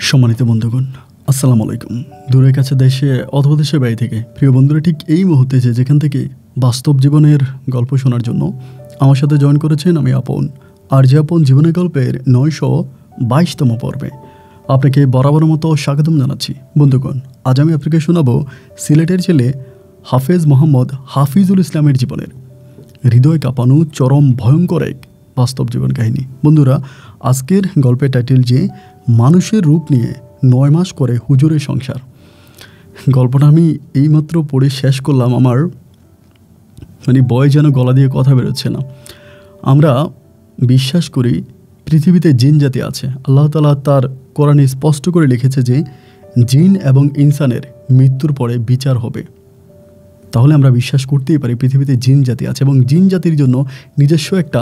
সম্মানিত বন্ধুগণ, আসসালামু আলাইকুম। দূরের কাছে দেশে অথবা দেশের বাইরে থেকে প্রিয় বন্ধুরা ঠিক এই মুহূর্তে যেখান থেকে বাস্তব জীবনের গল্প শোনার জন্য আমার সাথে জয়েন করেছেন আমি আপন। আর যে আপন জীবনের গল্পের 922তম পর্বে আপনাকে বরাবর মতো স্বাগতম জানাচ্ছি। বন্ধুগণ, আজ আমি আপনাকে শোনাবো সিলেটের ছেলে হাফেজ মোহাম্মদ হাফিজুল ইসলামের জীবনের হৃদয় কাঁপানো চরম ভয়ঙ্কর এক বাস্তব জীবন কাহিনী। বন্ধুরা, আজকের গল্পের টাইটেল যে মানুষের রূপ নিয়ে 9 মাস করে হুজুরের সংসার। গল্পটা আমি এইমাত্র পড়ে শেষ করলাম, আমার বয় যেন গলা দিয়ে কথা বেরোচ্ছে না। আমরা বিশ্বাস করি পৃথিবীতে জিন জাতি আছে। আল্লাহ তাআলা তার কোরআনে স্পষ্ট করে লিখেছে যে জিন এবং ইনসানের মৃত্যুর পরে বিচার হবে। তাহলে আমরা বিশ্বাস করতেই পারি পৃথিবীতে জিন জাতি আছে এবং জিন জাতির জন্য নিজস্ব একটা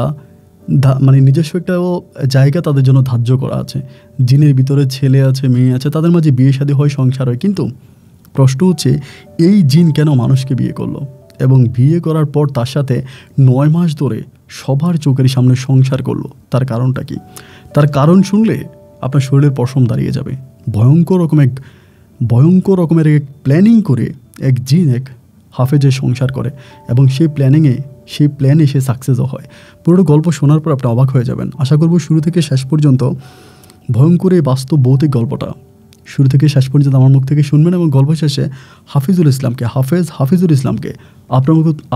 জায়গা তাদের জন্য ধার্য করা আছে। জিনের ভিতরে ছেলে আছে, মেয়ে আছে, তাদের মাঝে বিয়ে শাদী হয়, সংসার হয়। কিন্তু প্রশ্ন হচ্ছে, এই জিন কেন মানুষকে বিয়ে করলো এবং বিয়ে করার পর তার সাথে 9 মাস ধরে সবার চোখের সামনে সংসার করলো? তার কারণটা কি? তার কারণ শুনলে আপনার শরীরের পশম দাঁড়িয়ে যাবে। ভয়ঙ্কর রকমের এক প্ল্যানিং করে এক জিন এক হাফেজের সংসার করে এবং সেই প্ল্যানে সে সাকসেসও হয়। পুরো গল্প শোনার পর আপনি অবাক হয়ে যাবেন। আশা করব শুরু থেকে শেষ পর্যন্ত ভয়ঙ্কর এই বাস্তব ভৌতিক গল্পটা শুরু থেকে শেষ পর্যন্ত আমার মুখ থেকে শুনবেন এবং গল্প শেষে হাফিজুল ইসলামকে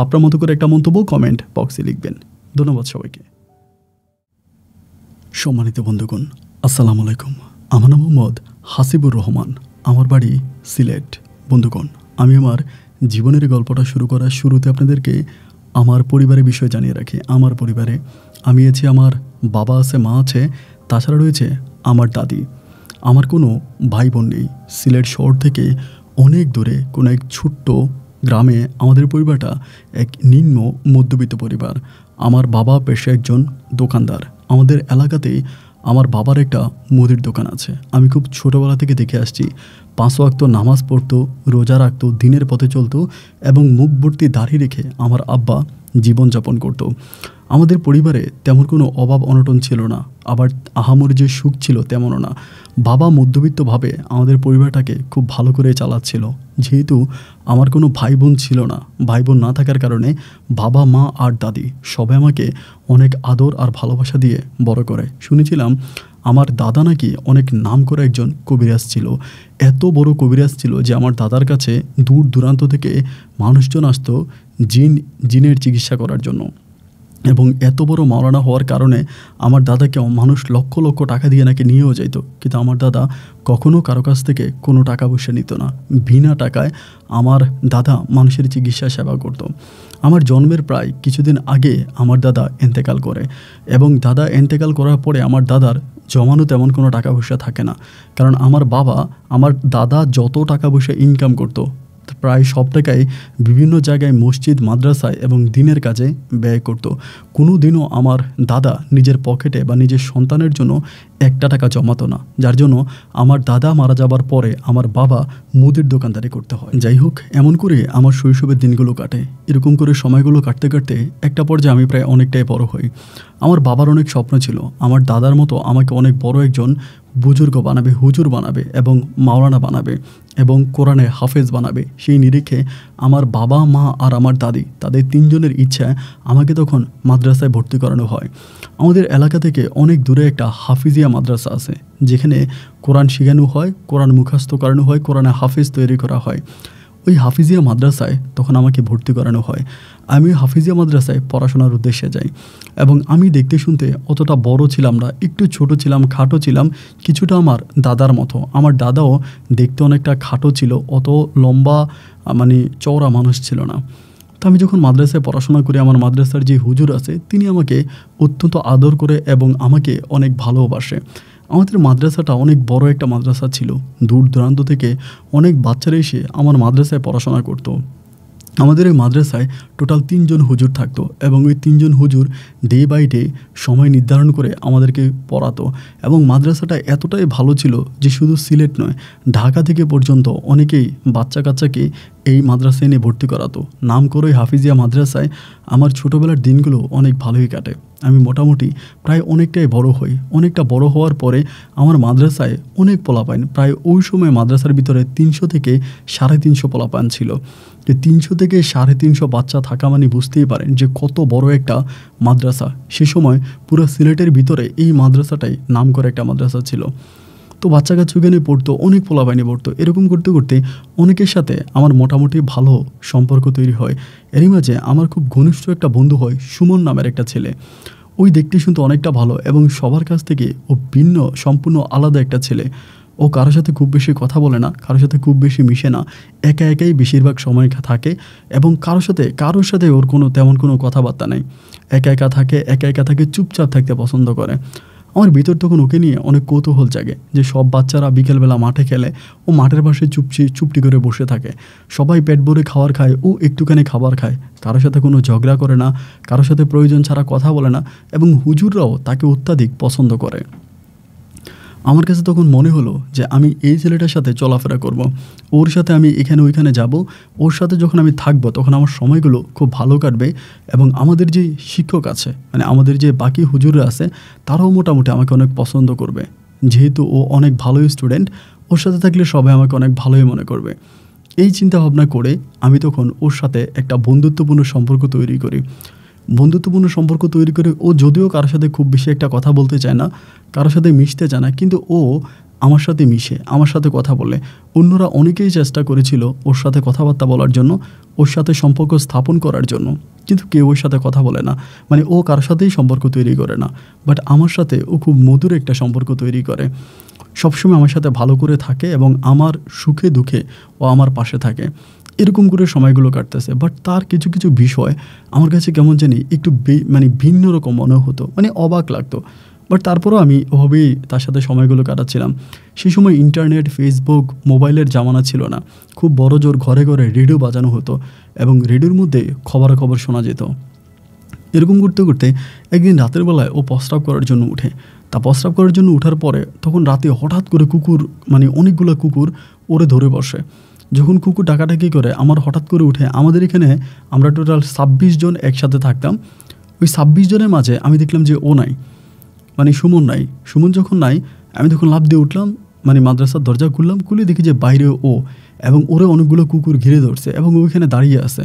আপনার মতো করে একটা মন্তব্য কমেন্ট বক্সে লিখবেন। ধন্যবাদ সবাইকে। সম্মানিত বন্ধুগণ, আসসালামু আলাইকুম। আমার নাম মোহাম্মদ হাসিবুর রহমান, আমার বাড়ি সিলেট। বন্ধুগণ, আমি আমার জীবনের গল্পটা শুরু করার শুরুতে আপনাদেরকে আমার পরিবারের বিষয় জানিয়ে রাখি। আমার পরিবারে আমি আছি, আমার বাবা আছে, মা আছে, তাছাড়া রয়েছে আমার দাদি। আমার কোনো ভাই বোন নেই। সিলেট শহর থেকে অনেক দূরে কোনো এক ছোট্ট গ্রামে আমাদের পরিবারটা এক নিম্ন মধ্যবিত্ত পরিবার। আমার বাবা পেশায় একজন দোকানদার। আমাদের এলাকাতেই আমার বাবার একটা মুদির দোকান আছে। আমি খুব ছোটোবেলা থেকে দেখে আসছি 5 ওয়াক্ত নামাজ পড়তো, রোজা রাখতো, দিনের পথে চলতো এবং মুখ ভর্তি দাড়ি রেখে আমার আব্বা জীবনযাপন করত। আমাদের পরিবারে তেমন কোনো অভাব অনটন ছিল না, আবার আহামরি যে সুখ ছিল তেমনও না। বাবা মধ্যবিত্তভাবে আমাদের পরিবারটাকে খুব ভালো করে চালাচ্ছিল। যেহেতু আমার কোনো ভাই বোন ছিল না, ভাই বোন না থাকার কারণে বাবা, মা আর দাদি সবাই আমাকে অনেক আদর আর ভালোবাসা দিয়ে বড় করে। শুনেছিলাম আমার দাদা নাকি অনেক নাম করা একজন কবিরাজ ছিল। এত বড় কবিরাজ ছিল যে আমার দাদার কাছে দূর দূরান্ত থেকে মানুষজন আসতো জিনের চিকিৎসা করার জন্য। এবং এত বড় মাওলানা হওয়ার কারণে আমার দাদাকে মানুষ লক্ষ লক্ষ টাকা দিয়ে নাকি নিয়েও যেত। কিন্তু আমার দাদা কখনও কারো কাছ থেকে কোনো টাকা পয়সা নিত না। বিনা টাকায় আমার দাদা মানুষের চিকিৎসা সেবা করত। আমার জন্মের প্রায় কিছুদিন আগে আমার দাদা এন্তেকাল করে এবং দাদা এন্তেকাল করার পরে আমার দাদার জমানো তেমন কোনো টাকা পয়সা থাকে না। কারণ আমার দাদা যত টাকা পয়সা ইনকাম করতো প্রায় সব টাকাই বিভিন্ন জায়গায় মসজিদ, মাদ্রাসায় এবং দিনের কাজে ব্যয় করত। কোনো দিনও আমার দাদা নিজের পকেটে বা নিজের সন্তানের জন্য একটা টাকা জমাতো না, যার জন্য আমার দাদা মারা যাবার পরে আমার বাবা মুদির দোকানদারি করতে হয়। যাই হোক, এমন করে আমার শৈশবের দিনগুলো কাটে। এরকম করে সময়গুলো কাটতে কাটতে একটা পর্যায়ে আমি প্রায় অনেকটাই বড় হই। আমার বাবার অনেক স্বপ্ন ছিল আমার দাদার মতো আমাকে অনেক বড় একজন বুজুর্গ বানাবে, হুজুর বানাবে এবং মাওলানা বানাবে এবং কোরআনে হাফেজ বানাবে। সেই নিরিখে আমার বাবা, মা আর আমার দাদি, তাদের 3 জনের ইচ্ছায় আমাকে তখন মাদ্রাসায় ভর্তি করানো হয়। আমাদের এলাকা থেকে অনেক দূরে একটা হাফিজিয়া মাদ্রাসা আছে, যেখানে কোরআন শেখানো হয়, কোরআন মুখস্থ করানো হয়, কোরআনে হাফেজ তৈরি করা হয়। ওই হাফিজিয়া মাদ্রাসায় তখন আমাকে ভর্তি করানো হয়। আমি হাফিজিয়া মাদ্রাসায় পড়াশোনার উদ্দেশ্যে যাই এবং আমি দেখতে শুনতে অতটা বড় ছিলাম না, একটু ছোট ছিলাম, খাটো ছিলাম, কিছুটা আমার দাদার মতো। আমার দাদাও দেখতে অনেকটা খাটো ছিল, অত লম্বা চওড়া মানুষ ছিল না। তো আমি যখন মাদ্রাসায় পড়াশোনা করি, আমার মাদ্রাসার যে হুজুর আছে তিনি আমাকে অত্যন্ত আদর করে এবং আমাকে অনেক ভালোবাসে। আমাদের মাদ্রাসাটা অনেক বড় একটা মাদ্রাসা ছিল। দূর দূরান্ত থেকে অনেক বাচ্চারা এসে আমার মাদ্রাসায় পড়াশোনা করতো। আমাদের এই মাদ্রাসায় টোটাল 3 জন হুজুর থাকতো এবং ওই 3 জন হুজুর ডে বাই ডে সময় নির্ধারণ করে আমাদেরকে পড়াতো। এবং মাদ্রাসাটা এতটাই ভালো ছিল যে শুধু সিলেট নয়, ঢাকা থেকে পর্যন্ত অনেকেই বাচ্চা কাচ্চাকে এই মাদ্রাসায় নিয়ে ভর্তি করাতো। নাম করে হাফিজিয়া মাদ্রাসায় আমার ছোটোবেলার দিনগুলো অনেক ভালোই কাটে। আমি মোটামুটি প্রায় অনেকটাই বড় হই। অনেকটা বড় হওয়ার পরে আমার মাদ্রাসায় অনেক পোলাপান, প্রায় ওই সময় মাদ্রাসার ভিতরে 300 থেকে 350 পোলাপান ছিল। যে 300 থেকে 350 বাচ্চা থাকা মানে বুঝতেই পারেন যে কত বড় একটা মাদ্রাসা। সে সময় পুরো সিলেটের ভিতরে এই মাদ্রাসাটাই নাম করে একটা মাদ্রাসা ছিল। তো বাচ্চা কাচ্চা ওখানে পড়তো, অনেক পোলাপানি পড়তো। এরকম করতে করতে অনেকের সাথে আমার মোটামুটি ভালো সম্পর্ক তৈরি হয়। এরই মাঝে আমার খুব ঘনিষ্ঠ একটা বন্ধু হয় সুমন নামের একটা ছেলে। ওই দেখতে শুনতে অনেকটা ভালো এবং সবার কাছ থেকে ও ভিন্ন, সম্পূর্ণ আলাদা একটা ছেলে। ও কারোর সাথে খুব বেশি কথা বলে না, কারোর সাথে খুব বেশি মিশে না, একা একাই বেশিরভাগ সময় থাকে এবং কারোর সাথে ওর তেমন কোনো কথাবার্তা নেই। একা একা থাকে, চুপচাপ থাকতে পছন্দ করে। আমার ভিতর তখন ওকে নিয়ে অনেক কৌতূহল জাগে যে সব বাচ্চারা বিকেলবেলা মাঠে খেলে, ও মাঠের পাশে চুপটি করে বসে থাকে। সবাই পেট ভরে খাবার খায়, ও একটুখানি খাবার খায়। কারোর সাথে কোনো ঝগড়া করে না, কারোর সাথে প্রয়োজন ছাড়া কথা বলে না এবং হুজুররাও তাকে অত্যাধিক পছন্দ করে। আমার কাছে তখন মনে হলো যে আমি এই ছেলেটার সাথে চলাফেরা করব, ওর সাথে আমি এখানে ওইখানে যাব। ওর সাথে যখন আমি থাকবো তখন আমার সময়গুলো খুব ভালো কাটবে এবং আমাদের যে শিক্ষক আছে, মানে আমাদের যে বাকি হুজুররা আছে, তারাও মোটামুটি আমাকে অনেক পছন্দ করবে। যেহেতু ও অনেক ভালো স্টুডেন্ট, ওর সাথে থাকলে সবাই আমাকে অনেক ভালোই মনে করবে। এই চিন্তা ভাবনা করে আমি তখন ওর সাথে একটা বন্ধুত্বপূর্ণ সম্পর্ক তৈরি করি। ও যদিও কারোর সাথে খুব বেশি একটা কথা বলতে চায় না, কারোর সাথে মিশতে চায় না, কিন্তু ও আমার সাথে মিশে, আমার সাথে কথা বলে। অন্যরা অনেকেই চেষ্টা করেছিল ওর সাথে কথাবার্তা বলার জন্য, ওর সাথে সম্পর্ক স্থাপন করার জন্য, কিন্তু কেউ ওর সাথে কথা বলে না। মানে ও কারোর সাথেই সম্পর্ক তৈরি করে না, বাট আমার সাথে ও খুব মধুর একটা সম্পর্ক তৈরি করে। সবসময় আমার সাথে ভালো করে থাকে এবং আমার সুখে দুঃখে ও আমার পাশে থাকে। এরকম করে সময়গুলো কাটতেছে, বাট তার কিছু কিছু বিষয় আমার কাছে কেমন জানি একটু ভিন্ন রকম মনে হতো, মানে অবাক লাগতো। বাট তারপরেও আমি ওভাবেই তার সাথে সময়গুলো কাটাচ্ছিলাম। সেই সময় ইন্টারনেট, ফেসবুক, মোবাইলের জামানা ছিল না। খুব বড় জোর ঘরে ঘরে রেডিও বাজানো হতো এবং রেডিওর মধ্যে খবরাখবর শোনা যেত। এরকম করতে করতে একদিন রাতের বেলায় ও প্রস্রাব করার জন্য উঠে। প্রস্রাব করার জন্য ওঠার পরে তখন রাতে হঠাৎ করে কুকুর, মানে অনেকগুলো কুকুর ওরে ধরে বসে। যখন কুকুর ডাকাডাকি করে আমার হঠাৎ করে উঠে, আমাদের এখানে আমরা টোটাল 26 জন একসাথে থাকতাম। ওই 26 জনের মাঝে আমি দেখলাম যে ও নাই, মানে সুমন নাই। সুমন যখন নাই, আমি তখন লাফ দিয়ে উঠলাম, মানে মাদ্রাসার দরজা খুলে দেখি যে বাইরে ও, এবং ওরে অনেকগুলো কুকুর ঘিরে ধরছে এবং ওইখানে দাঁড়িয়ে আছে।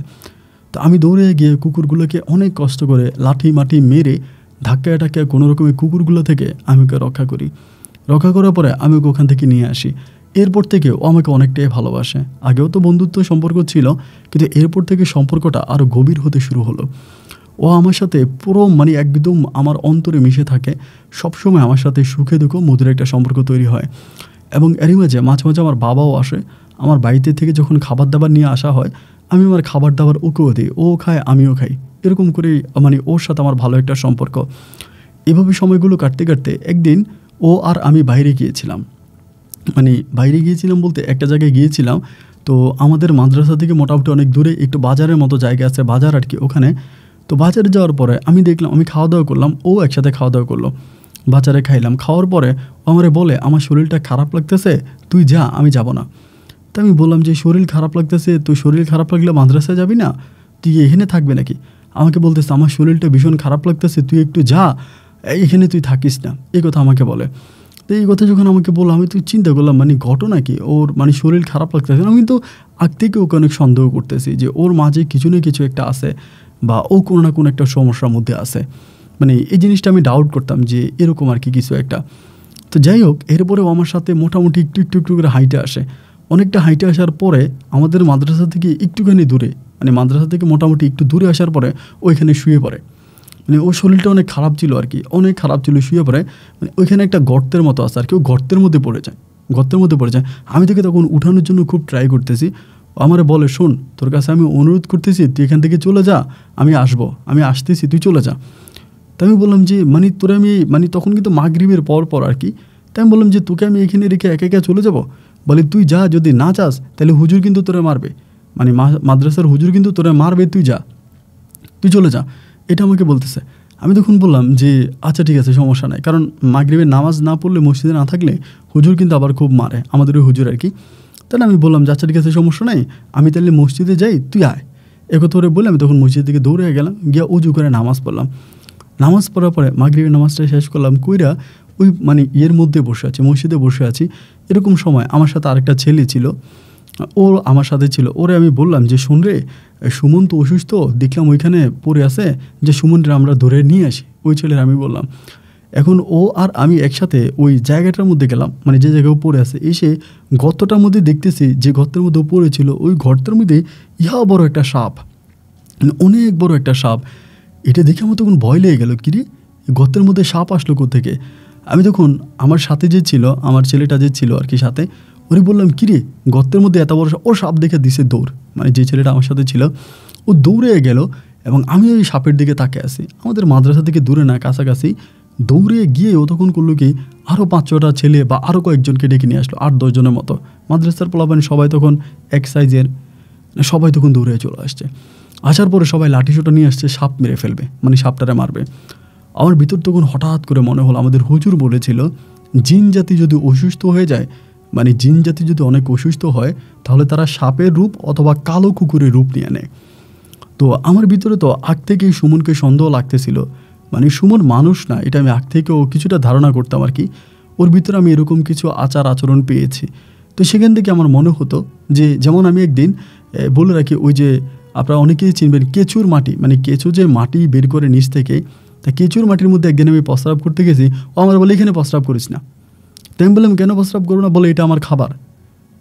তো আমি দৌড়ে গিয়ে কুকুরগুলোকে অনেক কষ্ট করে লাঠি মাটি মেরে ধাক্কায় কোনো রকমের কুকুরগুলো থেকে আমি ওকে রক্ষা করি। রক্ষা করার পরে আমি ওকে ওখান থেকে নিয়ে আসি। এরপর থেকে ও আমাকে অনেকটাই ভালোবাসে। আগেও তো বন্ধুত্ব সম্পর্ক ছিল, কিন্তু এরপর থেকে সম্পর্কটা আরও গভীর হতে শুরু হলো। ও আমার সাথে পুরো মানে একদম আমার অন্তরে মিশে থাকে। সবসময় আমার সাথে সুখে দুঃখে মধুর একটা সম্পর্ক তৈরি হয়। এবং এরই মাঝে মাঝে মাঝে আমার বাবাও আসে। আমার বাড়িতে থেকে যখন খাবার দাবার নিয়ে আসা হয়, আমি আমার খাবার দাবার ওকেও দিই, ও খায় আমিও খাই। এরকম করেই মানে ওর সাথে আমার ভালো একটা সম্পর্ক। এভাবে সময়গুলো কাটতে কাটতে একদিন ও আর আমি বাইরে গিয়েছিলাম। মানে বাইরে গিয়েছিলাম বলতে একটা জায়গায় গিয়েছিলাম। তো আমাদের মাদ্রাসা থেকে মোটামুটি অনেক দূরে একটু বাজারের মতো জায়গা আছে, বাজার আর কি, ওখানে। তো বাজারে যাওয়ার পরে আমি দেখলাম, আমি খাওয়া দাওয়া করলাম, ও একসাথে খাওয়া দাওয়া করলো। বাজারে খাইলাম, খাওয়ার পরে ও আমারে বলে আমার শরীরটা খারাপ লাগতেছে, তুই যা, আমি যাব না। তো আমি বললাম যে শরীর খারাপ লাগতেছে, তুই শরীর খারাপ লাগলে মাদ্রাসায় যাবি না, তুই এখানে থাকবে নাকি? আমাকে বলতেছে আমার শরীরটা ভীষণ খারাপ লাগতেছে, তুই একটু যা, এখানে তুই থাকিস না, এই কথা আমাকে বলে। তো এই কথা যখন আমাকে বললো, আমি তুই চিন্তা করলাম মানে ঘটনা কি, ওর মানে শরীর খারাপ লাগতেছে। আমি কিন্তু আগ থেকে ওকে অনেক সন্দেহ করতেছি যে ওর মাঝে কিছু না কিছু একটা আছে, বা ও কোনো না কোনো একটা সমস্যার মধ্যে আছে। মানে এই জিনিসটা আমি ডাউট করতাম যে এরকম আর কি কিছু একটা। তো যাই হোক, এরপরেও আমার সাথে মোটামুটি একটু করে হাইটে আসে। অনেকটা হাইটে আসার পরে আমাদের মাদ্রাসা থেকে একটুখানি দূরে, মানে মাদ্রাসা থেকে মোটামুটি একটু দূরে আসার পরে ওইখানে শুয়ে পড়ে। মানে ওর শরীরটা অনেক খারাপ ছিল আর কি, অনেক খারাপ ছিল, শুয়ে পড়ে। মানে ওইখানে একটা গর্তের মতো আছে আর কি, ও গর্তের মধ্যে পড়ে যায়। আমি তোকে তখন উঠানোর জন্য খুব ট্রাই করতেছি। আমারে বলে, শোন, তোর কাছে আমি অনুরোধ করতেছি, তুই এখান থেকে চলে যা, আমি আসতেছি, তুই চলে যা। তাই আমি বললাম যে মানে তোরে আমি, মানে তখন কিন্তু মাগরিবের পর আর কি। তাই আমি বললাম যে তোকে আমি এখানে রেখে একা একা চলে যাব? বলে তুই যা, যদি না চাস তাহলে হুজুর কিন্তু তোরে মারবে, মানে মাদ্রাসার হুজুর কিন্তু তোরে মারবে, তুই যা, তুই চলে যা, এটা আমাকে বলতেছে। আমি তখন বললাম যে আচ্ছা ঠিক আছে, সমস্যা নাই, কারণ মাগরিবের নামাজ না পড়লে, মসজিদে না থাকলে হুজুর কিন্তু আবার খুব মারে, আমাদের ওই হুজুর আর কি। তাহলে আমি বললাম যে আচ্ছা ঠিক আছে, সমস্যা নাই, আমি তাহলে মসজিদে যাই, তুই আয়। একথা করে বলে আমি তখন মসজিদ থেকে দৌড়ে গেলাম, গিয়ে উজু করে নামাজ পড়লাম। নামাজ পড়ার পরে মাগরিবের নামাজটা শেষ করলাম, কইরা ওই মানে ইয়ের মধ্যে বসে আছি, মসজিদে বসে আছি। এরকম সময় আমার সাথে আরেকটা ছেলে ছিল, ও আমার সাথে ছিল। ওরে আমি বললাম যে শোন রে, সুমন তো অসুস্থ, দেখলাম ওইখানে পড়ে আছে, যে সুমনরে আমরা ধরে নিয়ে আসি। ওই ছেলের আমি বললাম। এখন ও আর আমি একসাথে ওই জায়গাটার মধ্যে গেলাম, মানে যে জায়গায় ও পড়ে আছে। এসে গর্তটার মধ্যে দেখতেছি যে গর্তের মধ্যে ও পড়েছিল, ওই গর্তের মধ্যে ইহা বড় একটা সাপ, মানে অনেক বড় একটা সাপ। এটা দেখে আমার তখন ভয় লেগে গেল, কিরে গর্তের মধ্যে সাপ আসলো কোত্থেকে। আমি তখন আমার সাথে যে ছিল, আমার ছেলেটা যে ছিল আর কি সাথে, ওরে বললাম কিরে গর্তের মধ্যে এত বড় সাপ। ও সাপ দেখে দিছে দৌড়, মানে যে ছেলেটা আমার সাথে ছিল ও দৌড়ে গেল, এবং আমি ওই সাপের দিকে তাকে আছি। আমাদের মাদ্রাসা থেকে দূরে না, কাছাকাছি। দৌড়ে গিয়ে ও তখন করলো কি, আরও 5-6টা ছেলে বা আরও কয়েকজনকে ডেকে নিয়ে আসলো, 8-10 জনের মতো। মাদ্রাসার পোলাপানি সবাই তখন এক সাইজের, সবাই তখন দৌড়ে চলে আসছে। আসার পরে সবাই লাঠি সোটা নিয়ে আসছে, সাপ মেরে ফেলবে, মানে সাপটারে মারবে। আমার ভিতর তখন হঠাৎ করে মনে হলো, আমাদের হুজুর বলেছিল জিন জাতি যদি অসুস্থ হয়ে যায়, মানে জিন জাতি যদি অনেক অসুস্থ হয়, তাহলে তারা সাপের রূপ অথবা কালো কুকুরের রূপ নিয়ে নেয়। তো আমার ভিতরে তো আগ থেকেই সুমনকে সন্দেহ লাগতেছিল, মানে সুমন মানুষ না, এটা আমি আগ থেকেও কিছুটা ধারণা করতাম আর কি। ওর ভিতরে আমি এরকম কিছু আচার আচরণ পেয়েছি। তো সেখান থেকে আমার মনে হতো যে, যেমন আমি একদিন বলে রাখি, ওই যে আপনারা অনেকেই চিনবেন কেঁচুর মাটি, মানে কেঁচু যে মাটি বের করে নিচ থেকে, তা কেঁচুর মাটির মধ্যে একদিন আমি প্রস্রাব করতে গেছি। ও আমার বলে এখানে প্রস্রাব করিস না। তো আমি বললাম কেন প্রস্রাব করবো না, বলে এটা আমার খাবার।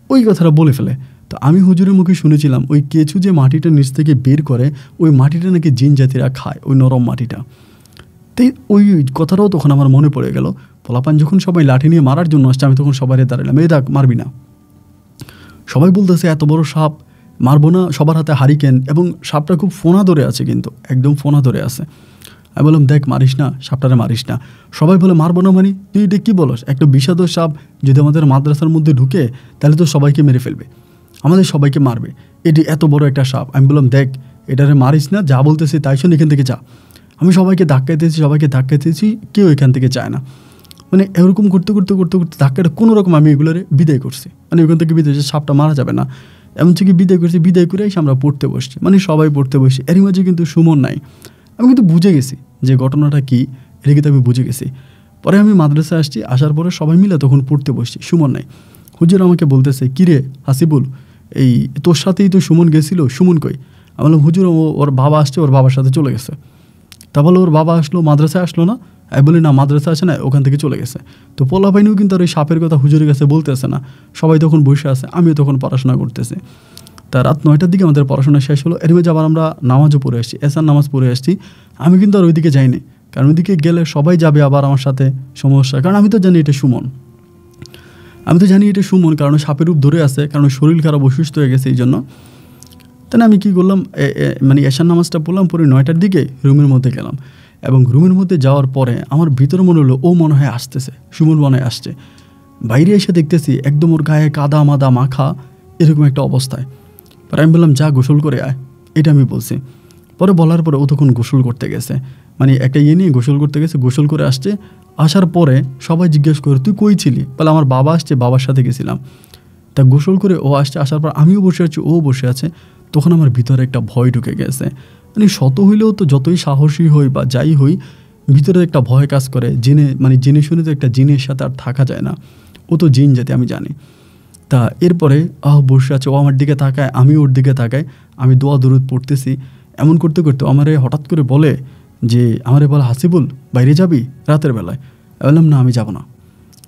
ওই কথাটা বলে ফেলে। তো আমি হুজুরের মুখে শুনেছিলাম ওই কেঁচু যে মাটিটা নিচ থেকে বের করে, ওই মাটিটা নাকি জিন জাতিরা খায়, ওই নরম মাটিটা। তাই ওই কথাটাও তখন আমার মনে পড়ে গেল। পোলাপান যখন সবাই লাঠি নিয়ে মারার জন্য আসছে, আমি তখন সবাই দাঁড়ালাম, এই দেখ মারবি না। সবাই বলতেছে এত বড় সাপ মারবো না, সবার হাতে হারিকেন, এবং সাপটা খুব ফোনা ধরে আছে, কিন্তু একদম ফোনা ধরে আছে। আমি বললাম দেখ মারিস না, সাপটারে মারিস না। সবাই বলে মারবো না, মানে তুই এটা কী বলস, একটা বিষাদ সাপ যদি আমাদের মাদ্রাসার মধ্যে ঢুকে তাহলে তো সবাইকে মেরে ফেলবে, আমাদের সবাইকে মারবে, এটি এত বড় একটা সাপ। আমি বললাম দেখ এটারে মারিস না, যা বলতেছি তাই শোন, এখান থেকে যা। আমি সবাইকে ধাক্কাইতেছি, কেউ এখান থেকে চায় না। মানে এরকম করতে ধাক্কাটা কোনো রকম আমি এগুলোরে বিদায় করছি, মানে ওখান থেকে বিদায়, সাপটা মারা যাবে না এমন থেকে বিদায় করে এসে আমরা পড়তে বসছি, মানে সবাই পড়তে বসছি। এরই মাঝে কিন্তু সুমন নাই। আমি কিন্তু বুঝে গেছি যে ঘটনাটা কী, এটা কিন্তু আমি বুঝে গেছি। পরে আমি মাদ্রাসায় আসছি, আসার পরে সবাই মিলে তখন পড়তে বসছি, সুমন নাই। হুজুর আমাকে বলতেছে কিরে হাসিবুল, এই তোর সাথেই তো সুমন গেছিল, সুমন কই? আমি বললাম হুজুর ওর বাবা আসছে, ওর বাবার সাথে চলে গেছে। তা বলে ওর বাবা আসলো, মাদ্রাসায় আসলো না? আমি বলি না, মাদ্রাসা আছে না, ওখান থেকে চলে গেছে। তো পোলা বাহিনীও কিন্তু আর ওই সাপের কথা হুজুরের কাছে বলতেছে না, সবাই তখন বসে আছে, আমিও তখন পড়াশোনা করতেছি। তা রাত 9টার দিকে আমাদের পড়াশোনা শেষ হলো। এর মধ্যে আবার আমরা নামাজও পড়ে আসছি, এসার নামাজ পড়ে আসছি। আমি কিন্তু আর ওইদিকে যাইনি, কারণ ওইদিকে গেলে সবাই যাবে আবার আমার সাথে, সমস্যা। কারণ আমি তো জানি এটা সুমন, কারণ সাপের রূপ ধরে আছে, কারণ শরীর খারাপ অসুস্থ হয়ে গেছে এই জন্য। তাই আমি কী করলাম, মানে এশার নামাজটা পড়লাম, পরে 9টার দিকে রুমের মধ্যে গেলাম। এবং রুমের মধ্যে যাওয়ার পরে আমার ভিতরে মনে হলো ও মনে হয় আসতেছে, সুমন মনে হয় আসছে। বাইরে এসে দেখতেছি একদম ওর গায়ে কাদা মাদা মাখা, এরকম একটা অবস্থায়। পরে আমি বললাম যা গোসল করে আয়, এটা আমি বলছি। পরে বলার পরে ও তখন গোসল করতে গেছে, মানে একটা ইয়ে নিয়ে গোসল করতে গেছে, গোসল করে আসছে। আসার পরে সবাই জিজ্ঞেস করে তুই কই ছিলি? বলে আমার বাবা আসছে, বাবার সাথে গেছিলাম। তা গোসল করে ও আসছে, আসার পর আমিও বসে আছি, ও বসে আছে। তখন আমার ভিতরে একটা ভয় ঢুকে গেছে, মানে শত হইলেও তো যতই সাহসী হই বা যাই হই, ভিতরে একটা ভয় কাজ করে। জেনে শুনে তো একটা জিনের সাথে আর থাকা যায় না, ও তো জিন জাতি আমি জানি। তা এরপরে বসে আছে, ও আমার দিকে তাকায়, আমি ওর দিকে তাকাই, আমি দোয়া দরুদ পড়তেছি। এমন করতে করতে আমারে হঠাৎ করে বলে যে, আমারে বলে হাসিবুল বাইরে যাবি রাতের বেলায়? বললাম না আমি যাবো না।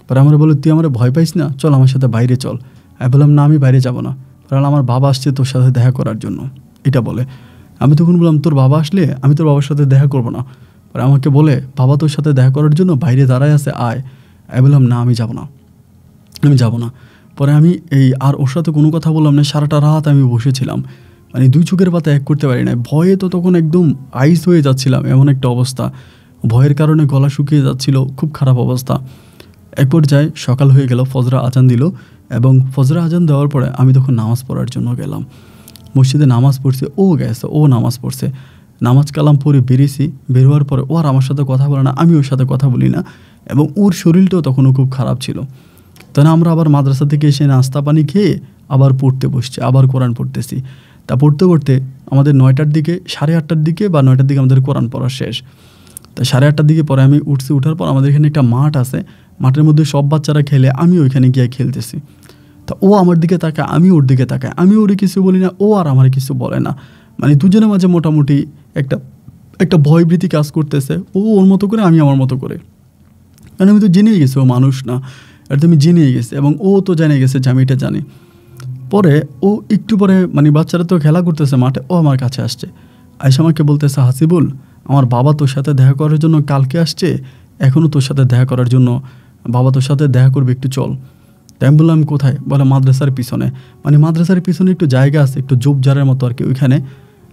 পরে আমার বলে তুই আমার ভয় পাইস না, চল আমার সাথে বাইরে চল। আমি বললাম না আমি বাইরে যাবো না, কারণ আমার বাবা আসছে তোর সাথে দেখা করার জন্য, এটা বলে। আমি তখন বললাম তোর বাবা আসলে আমি তোর বাবার সাথে দেখা করবো না। পরে আমাকে বলে বাবা তোর সাথে দেখা করার জন্য বাইরে দাঁড়ায় আছে, আয়। আমি বললাম না আমি যাবো না। পরে আমি আর ওর সাথে কোনো কথা বললাম না, সারাটা রাত আমি বসেছিলাম, মানে দুই চোখের পাতা এক করতে পারি না। ভয়ে তো তখন একদম আইস হয়ে যাচ্ছিলাম, এমন একটা অবস্থা, ভয়ের কারণে গলা শুকিয়ে যাচ্ছিল, খুব খারাপ অবস্থা। এক পর্যায়ে সকাল হয়ে গেল, ফজরা আজান দিল, এবং ফজরা আজান দেওয়ার পরে আমি তখন নামাজ পড়ার জন্য গেলাম। মসজিদে নামাজ পড়ছে, ও গেছে, ও নামাজ পড়ছে, নামাজ কালাম পড়ে বেরিয়েছি। বেরোয়ার পরে ও আর আমার সাথে কথা বলে না, আমি ওর সাথে কথা বলি না, এবং ওর শরীরটাও তখনও খুব খারাপ ছিল। তাই আমরা আবার মাদ্রাসা থেকে এসে নাস্তা পানি খেয়ে আবার পড়তে বসছি, আবার কোরআন পড়তেছি। তা পড়তে পড়তে আমাদের 9টার দিকে, 8:30টার দিকে বা 9টার দিকে আমাদের কোরআন পড়া শেষ। তা 8:30টার দিকে পরে আমি উঠছি, উঠার পর আমাদের এখানে একটা মাঠ আছে, মাঠের মধ্যে সব বাচ্চারা খেলে, আমি ওইখানে গিয়ে খেলতেছি। তা ও আমার দিকে তাকায়, আমি ওর দিকে তাকাই, আমি ওরে কিছু বলি না, ও আর আমার কিছু বলে না। মানে দুজনের মাঝে মোটামুটি একটা একটা ভয়ভীতি কাজ করতেছে, ও ওর মতো করে, আমি আমার মতো করে। কারণ আমি তো জেনেই গেছি ও মানুষ না, এটা তো আমি জেনেই গেছি, এবং ও তো জেনে গেছে যে আমি এটা জানি। পরে ও একটু পরে মানে বাচ্চারা তো খেলা করতেছে মাঠে, ও আমার কাছে আসছে, আইসা আমাকে বলতেছে, হাসিবুল, আমার বাবা তোর সাথে দেখা করার জন্য কালকে আসছে, এখনও তোর সাথে দেখা করার জন্য, বাবা তোর সাথে দেখা করবে, একটু চল। তাই আমি বললাম কোথায়? বলে মাদ্রাসার পিছনে। মানে মাদ্রাসার পিছনে একটু জায়গা আছে, একটু ঝোপঝাড়ের মতো আর কি, ওইখানে।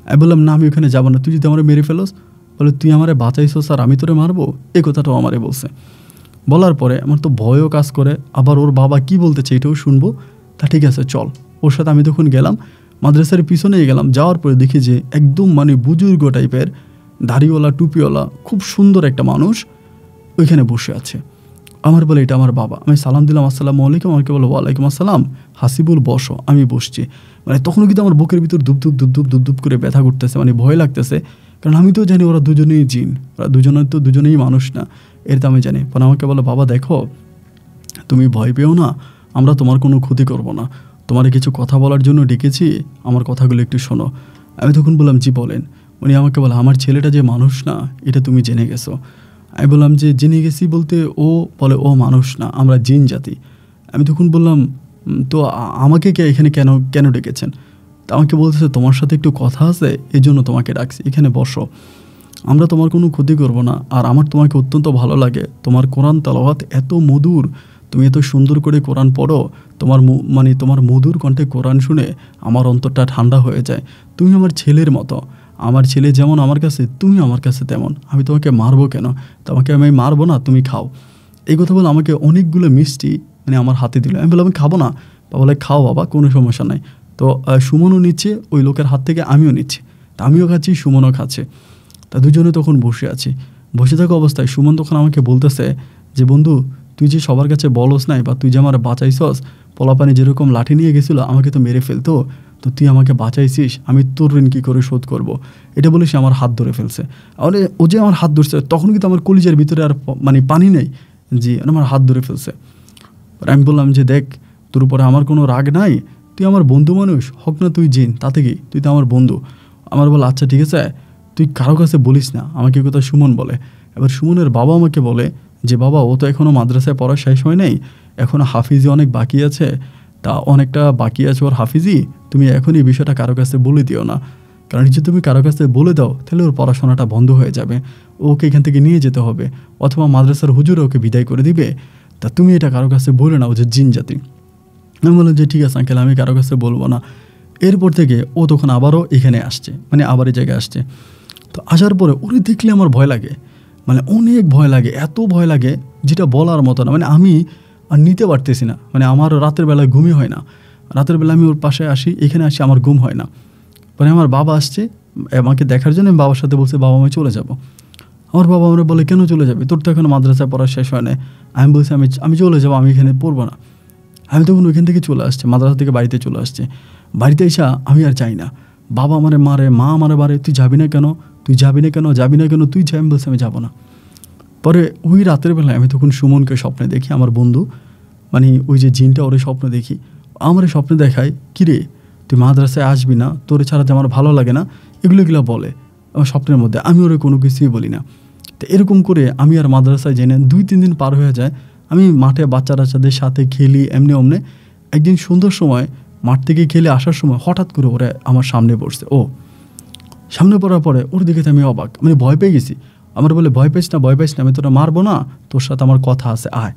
আমি বললাম না, আমি ওইখানে যাবো না, তুই যদি আমার মেরে ফেলোস, বলে তুই আমারে বাঁচাইছো স্যার, আমি তোরে মারবো, এই কথাটাও আমারে বলছে। বলার পরে আমার তো ভয়ও কাজ করে, আবার ওর বাবা কি বলতেছে এটাও শুনবো। তা ঠিক আছে চল, ওর সাথে আমি তখন গেলাম, মাদ্রাসার পিছনেই গেলাম। যাওয়ার পরে দেখি যে একদম মানে বুজুর্গ টাইপের, দাড়িওয়ালা, টুপিওয়ালা, খুব সুন্দর একটা মানুষ ওইখানে বসে আছে। আমার বলে এটা আমার বাবা। আমি সালাম দিলাম, আসসালামু আলাইকুম। আমাকে বলো ওয়ালাইকুম আসসালাম, হাসিবুল বসো। আমি বসছি। মানে তখনও কিন্তু আমার বুকের ভিতর ধুপ করে ব্যথা করতেছে, মানে ভয় লাগতেছে। কারণ আমি তো জানি ওরা দুজনেই জিন, ওরা দুজনেই মানুষ না, এর তো আমি জানি। পরে আমাকে বলো, বাবা দেখো, তুমি ভয় পেও না, আমরা তোমার কোনো ক্ষতি করব না, তোমার কিছু কথা বলার জন্য ডেকেছি, আমার কথাগুলো একটু শোনো। আমি তখন বললাম জি বলেন। উনি আমাকে বলে, আমার ছেলেটা যে মানুষ না, এটা তুমি জেনে গেছো। আমি বললাম যে জেনে গেছি বলতে, ও বলে ও মানুষ না, আমরা জিন জাতি। আমি তখন বললাম তো আমাকে এখানে কেন ডেকেছেন? তা আমাকে বলতেছে, তোমার সাথে একটু কথা আছে, এই জন্য তোমাকে ডাকছি, এখানে বসো, আমরা তোমার কোনো ক্ষতি করব না। আর আমার তোমাকে অত্যন্ত ভালো লাগে, তোমার কোরআন তেলাওয়াত এত মধুর, তুমি এত সুন্দর করে কোরআন পড়ো, তোমার মধুর কণ্ঠে কোরআন শুনে আমার অন্তরটা ঠান্ডা হয়ে যায়। তুমি আমার ছেলের মতো, আমার ছেলে যেমন আমার কাছে, তুমি আমার কাছে তেমন। আমি তোমাকে মারবো কেন? তোমাকে আমি মারবো না, তুমি খাও। এই কথা বলে আমাকে অনেকগুলো মিষ্টি মানে আমার হাতে দিল। আমি বললাম আমি খাবো না। বাবা বলে, খাও বাবা, কোনো সমস্যা নাই। তো সুমনও নিচ্ছে ওই লোকের হাত থেকে, আমিও নিচ্ছি। তা আমিও খাচ্ছি, সুমনও খাচ্ছে। তা দুজনে তখন বসে আছি। বসে থাকা অবস্থায় সুমন তখন আমাকে বলতেছে যে, বন্ধু, তুই যে সবার কাছে বলস নাই, বা তুই যে আমার বাঁচাইছস, পোলাপানি যেরকম লাঠি নিয়ে গেছিলো আমাকে তো মেরে ফেলতো, তো তুই আমাকে বাঁচাইছিস, আমি তোর ঋণ কী করে শোধ করব? এটা বলে সে আমার হাত ধরে ফেলছে। আরে ও যে আমার হাত ধরছে, তখন কিন্তু আমার কলিজার ভিতরে আর মানে পানি নেই, জি আমার হাত ধরে ফেলছে। আমি বললাম যে দেখ, তোর উপরে আমার কোনো রাগ নাই, তুই আমার বন্ধু মানুষ, হোক না তুই জিন, তাতে কি, তুই তো আমার বন্ধু। আমার বলে আচ্ছা ঠিক আছে, তুই কারো কাছে বলিস না, আমাকে কথা সুমন বলে। এবার সুমনের বাবা আমাকে বলে যে, বাবা ও তো এখনও মাদ্রাসায় পড়া শেষ হয় নাই, এখনও হাফিজি অনেক বাকি আছে, তা অনেকটা বাকি আছে ওর হাফিজি, তুমি এখন এই বিষয়টা কারো কাছে বলে দিও না। কারণ যদি তুমি কারো কাছে বলে দাও, তাহলে ওর পড়াশোনাটা বন্ধ হয়ে যাবে, ওকে এখান থেকে নিয়ে যেতে হবে, অথবা মাদ্রাসার হুজুর ওকে বিদায় করে দিবে। তা তুমি এটা কারো কাছে বলে না, ও যে জিন জাতি। আমি বললাম যে ঠিক আছে আঙ্কেল, আমি কারো কাছে বলবো না। এরপর থেকে ও তখন আবারও এখানে আসছে, মানে আবার এই জায়গায় আসছে। তো আসার পরে ওরে দেখলে আমার ভয় লাগে, মানে অনেক ভয় লাগে, এত ভয় লাগে যেটা বলার মতো না। মানে আমি আর নিতে পারতেছি না, মানে আমার রাতের বেলায় ঘুমই হয় না। রাতের বেলা আমি ওর পাশে আসি, এখানে আসি, আমার ঘুম হয় না। পরে আমার বাবা আসছে আমাকে দেখার জন্য, আমি বাবার সাথে বলছি, বাবা আমি চলে যাব। আমার বাবা আমরা বলে, কেন চলে যাবে, তোর তো এখন মাদ্রাসায় পড়া শেষ হয় না। আমি বলছি আমি চলে যাবো, আমি এখানে পড়বো না। আমি তখন ওইখান থেকে চলে আসছে, মাদ্রাসা থেকে বাড়িতে চলে আসছে। বাড়িতে এসে আমি আর চাই না, বাবা আমারে মারে, মা আমারে মারে, তুই যাবি না কেন, তুই যাবি না কেন, তুই যাই। আমি বলছি আমি যাবো না। পরে ওই রাতের বেলায় আমি তখন সুমনকে স্বপ্নে দেখি, আমার বন্ধু, মানে ওই যে জিনটা, ওরে স্বপ্ন দেখি। আমার স্বপ্নে দেখায়, কিরে তুই মাদ্রাসায় আসবি না, তোরে ছাড়া যে আমার ভালো লাগে না, এগুলো বলে আমার স্বপ্নের মধ্যে। আমি ওরে কোনো কিছুই বলি না। তো এরকম করে আমি আর মাদ্রাসায় যাই না। 2-3 দিন পার হয়ে যায়, আমি মাঠে বাচ্চাদের সাথে খেলি এমনি অমনে। একদিন সন্ধ্যার সময় মাঠ থেকে খেলে আসার সময় হঠাৎ করে ওরা আমার সামনে পড়ছে। সামনে পড়ার পরে ওর দিকে আমি অবাক, মানে ভয় পেয়ে গেছি। আমার বলে, ভয় পাইস না, আমি তোরা মারবো না, তোর সাথে আমার কথা আছে, আয়।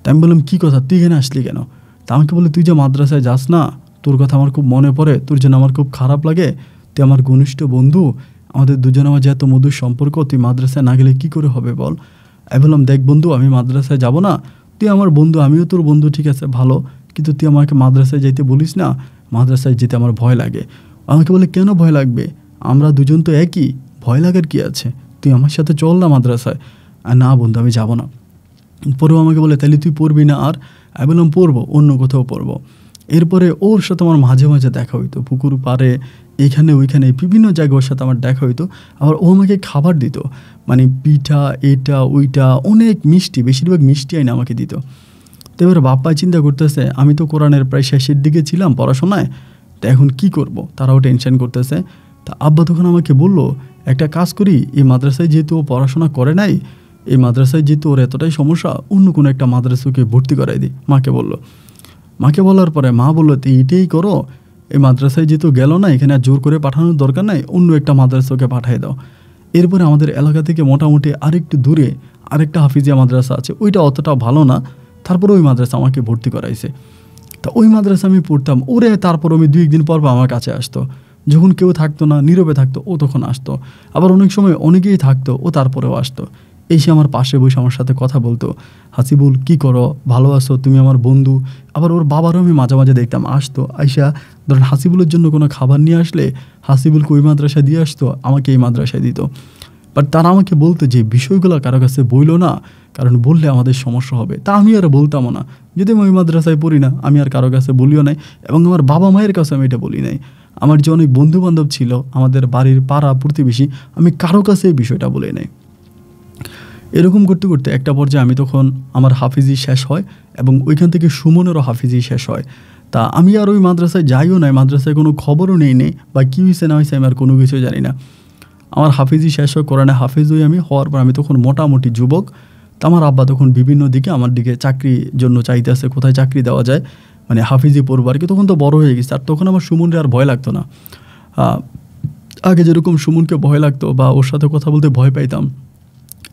তাই আমি বললাম কী কথা, তুই এখানে আসলি কেন? তা আমাকে বলে, তুই যে মাদ্রাসায় যাস না, তোর কথা আমার খুব মনে পড়ে, তোর জন্য আমার খুব খারাপ লাগে, তুই আমার ঘনিষ্ঠ বন্ধু, আমাদের দুজনের মাঝে এত মধুর সম্পর্ক, তুই মাদ্রাসায় না গেলে কী করে হবে বল? আমি বললাম, দেখ বন্ধু, আমি মাদ্রাসায় যাব না, তুই আমার বন্ধু, আমিও তোর বন্ধু, ঠিক আছে ভালো, কিন্তু তুই আমাকে মাদ্রাসায় যাইতে বলিস না, মাদ্রাসায় যেতে আমার ভয় লাগে। আমাকে বলে, কেন ভয় লাগবে, আমরা দুজন তো একই, ভয় লাগার কী আছে, তুই আমার সাথে চল না মাদ্রাসায়। আর না বন্ধু, আমি যাব না। পরেও আমাকে বলে, তাহলে তুই পড়বি না? আর আমি বললাম পড়বো, অন্য কোথাও পড়বো। এরপরে ওর সাথে আমার মাঝে মাঝে দেখা হইতো, পুকুর পাড়ে এখানে ওইখানে বিভিন্ন জায়গায় ওর সাথে আমার দেখা হইতো। আবার ও আমাকে খাবার দিত, মানে পিঠা এটা ওইটা অনেক মিষ্টি, বেশিরভাগ মিষ্টি আইনে আমাকে দিত। তো এবার বাপ্পা চিন্তা করতেছে আমি তো কোরআনের প্রায় শেষের দিকে ছিলাম পড়াশোনায়, তো এখন কি করব, তারাও টেনশন করতেছে। তা আব্বা তখন আমাকে বলল, একটা কাজ করি, এই মাদ্রাসায় যেহেতু ও পড়াশোনা করে নাই, এই মাদ্রাসায় যেহেতু ওর এতটাই সমস্যা, অন্য কোনো একটা মাদ্রাসাকে ভর্তি করাই দিই। মাকে বলল, মাকে বলার পরে মা বললো তো এইটাই করো, এই মাদ্রাসায় যেহেতু গেল না, এখানে আর জোর করে পাঠানোর দরকার নাই, অন্য একটা মাদ্রাসাকে পাঠিয়ে দাও। এরপরে আমাদের এলাকা থেকে মোটামুটি আরেকটু দূরে আরেকটা হাফিজিয়া মাদ্রাসা আছে, ওইটা অতটা ভালো না, তারপরে ওই মাদ্রাসা আমাকে ভর্তি করাইছে। তা ওই মাদ্রাসা আমি পড়তাম, ওরে তারপর আমি 2-1 দিন পর আমার কাছে আসতো, যখন কেউ থাকতো না, নীরবে থাকতো, ও তখন আসতো। আবার অনেক সময় অনেকেই থাকতো, ও তারপরেও আসতো, এসে আমার পাশে বসে আমার সাথে কথা বলতো, হাসিবুল কি করো, ভালো আছো, তুমি আমার বন্ধু। আবার ওর বাবারও আমি মাঝে মাঝে দেখতাম আসতো, আইসা ধরেন হাসিবুলের জন্য কোনো খাবার নিয়ে আসলে হাসিবুলকে ওই মাদ্রাসায় দিয়ে আসতো, আমাকে এই মাদ্রাসায় দিত। বাট তারা আমাকে বলতো যে বিষয়গুলো কারো কাছে বইলো না, কারণ বললে আমাদের সমস্যা হবে। তা আমি আর বলতামও না, যদি আমি ওই মাদ্রাসায় পড়ি না, আমি আর কারো কাছে বলিও নাই, এবং আমার বাবা মায়ের কাছে আমি এটা বলি নাই। আমার যে অনেক বন্ধু বান্ধব ছিল, আমাদের বাড়ির পাড়া প্রতিবেশী, আমি কারো কাছে এই বিষয়টা বলি নাই। এরকম করতে করতে একটা পর্যায়ে আমি তখন আমার হাফিজি শেষ হয়, এবং ওইখান থেকে সুমনেরও হাফিজি শেষ হয়। তা আমি আর ওই মাদ্রাসায় যাইও নাই, মাদ্রাসায় কোনো খবরও নেই বা কী হয়েছে না হয়েছে আমি আর কোনো কিছু জানি না। আমার হাফিজি শেষ হয়, কোরআনে হাফিজ হই আমি, হওয়ার পর আমি তখন মোটামুটি যুবক। তা আমার আব্বা তখন বিভিন্ন দিকে আমার দিকে চাকরির জন্য চাইতেছে, কোথায় চাকরি দেওয়া যায়, মানে হাফিজি পড়বো আর কি। তখন তো বড় হয়ে গেছে, আর তখন আমার সুমনরে আর ভয় লাগতো না। আগে যেরকম সুমনকে ভয় লাগতো বা ওর সাথে কথা বলতে ভয় পাইতাম,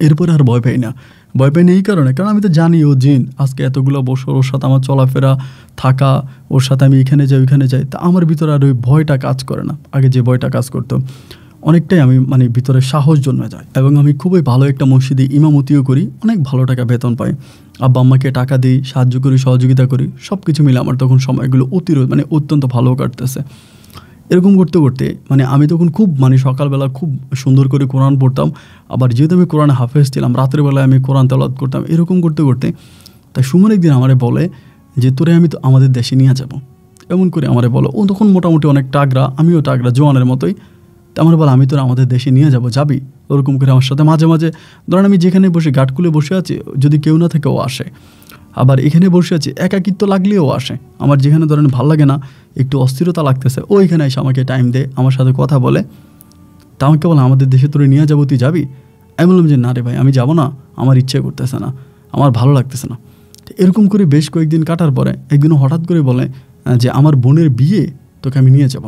এরপরে আর ভয় পাই না। ভয় পাই না এই কারণে, কারণ আমি তো জানি ও জিন, আজকে এতগুলো বছর ওর সাথে আমার চলাফেরা থাকা, ওর সাথে আমি এখানে যাই ওইখানে যাই, তা আমার ভিতরে আর ওই ভয়টা কাজ করে না। আগে যে ভয়টা কাজ করতো, অনেকটাই আমি মানে ভিতরে সাহস জন্মে যায়। এবং আমি খুবই ভালো একটা মসজিদে ইমামতিও করি, অনেক ভালো টাকা বেতন পাই, আব্বা আম্মাকে টাকা দিই, সাহায্য করি, সহযোগিতা করি, সব কিছু মিলে আমার তখন সময়গুলো মানে অত্যন্ত ভালো কাটতেছে। এরকম করতে করতে মানে আমি তখন খুব মানে সকালবেলা খুব সুন্দর করে কোরআন পড়তাম। আবার যেহেতু আমি কোরআনে হাফেজ ছিলাম, রাতের বেলায় আমি কোরআন তেলাওয়াত করতাম। এরকম করতে করতে তাই সুমন একদিন আমারে বলে যে তোরে আমি তো আমাদের দেশে নিয়ে যাব, এমন করে আমারে বলো। ও তখন মোটামুটি অনেক টাগরা, আমিও টাগরা, জোয়ানের মতোই। তো আমার বলে আমি তোরা আমাদের দেশে নিয়ে যাব, যাবি? ওরকম করে আমার সাথে মাঝে মাঝে ধরেন আমি যেখানে বসে গাটকুলে বসে আছি, যদি কেউ না থাকে ও আসে। আবার এখানে বসে আছি, একাকিত্ব লাগলেও আসে। আমার যেখানে ধরেন ভাল লাগে না, একটু অস্থিরতা লাগতেছে, ও এখানে এসে আমাকে টাইম দেয়, আমার সাথে কথা বলে। তা আমাকে বলে আমাদের দেশে তোরে নিয়ে যাবো, তুই যাবি? আমি বললাম যে না রে ভাই, আমি যাব না, আমার ইচ্ছে করতেছে না, আমার ভালো লাগতেছে না। তো এরকম করে বেশ কয়েকদিন কাটার পরে একদিনও হঠাৎ করে বলে যে আমার বোনের বিয়ে, তোকে আমি নিয়ে যাব,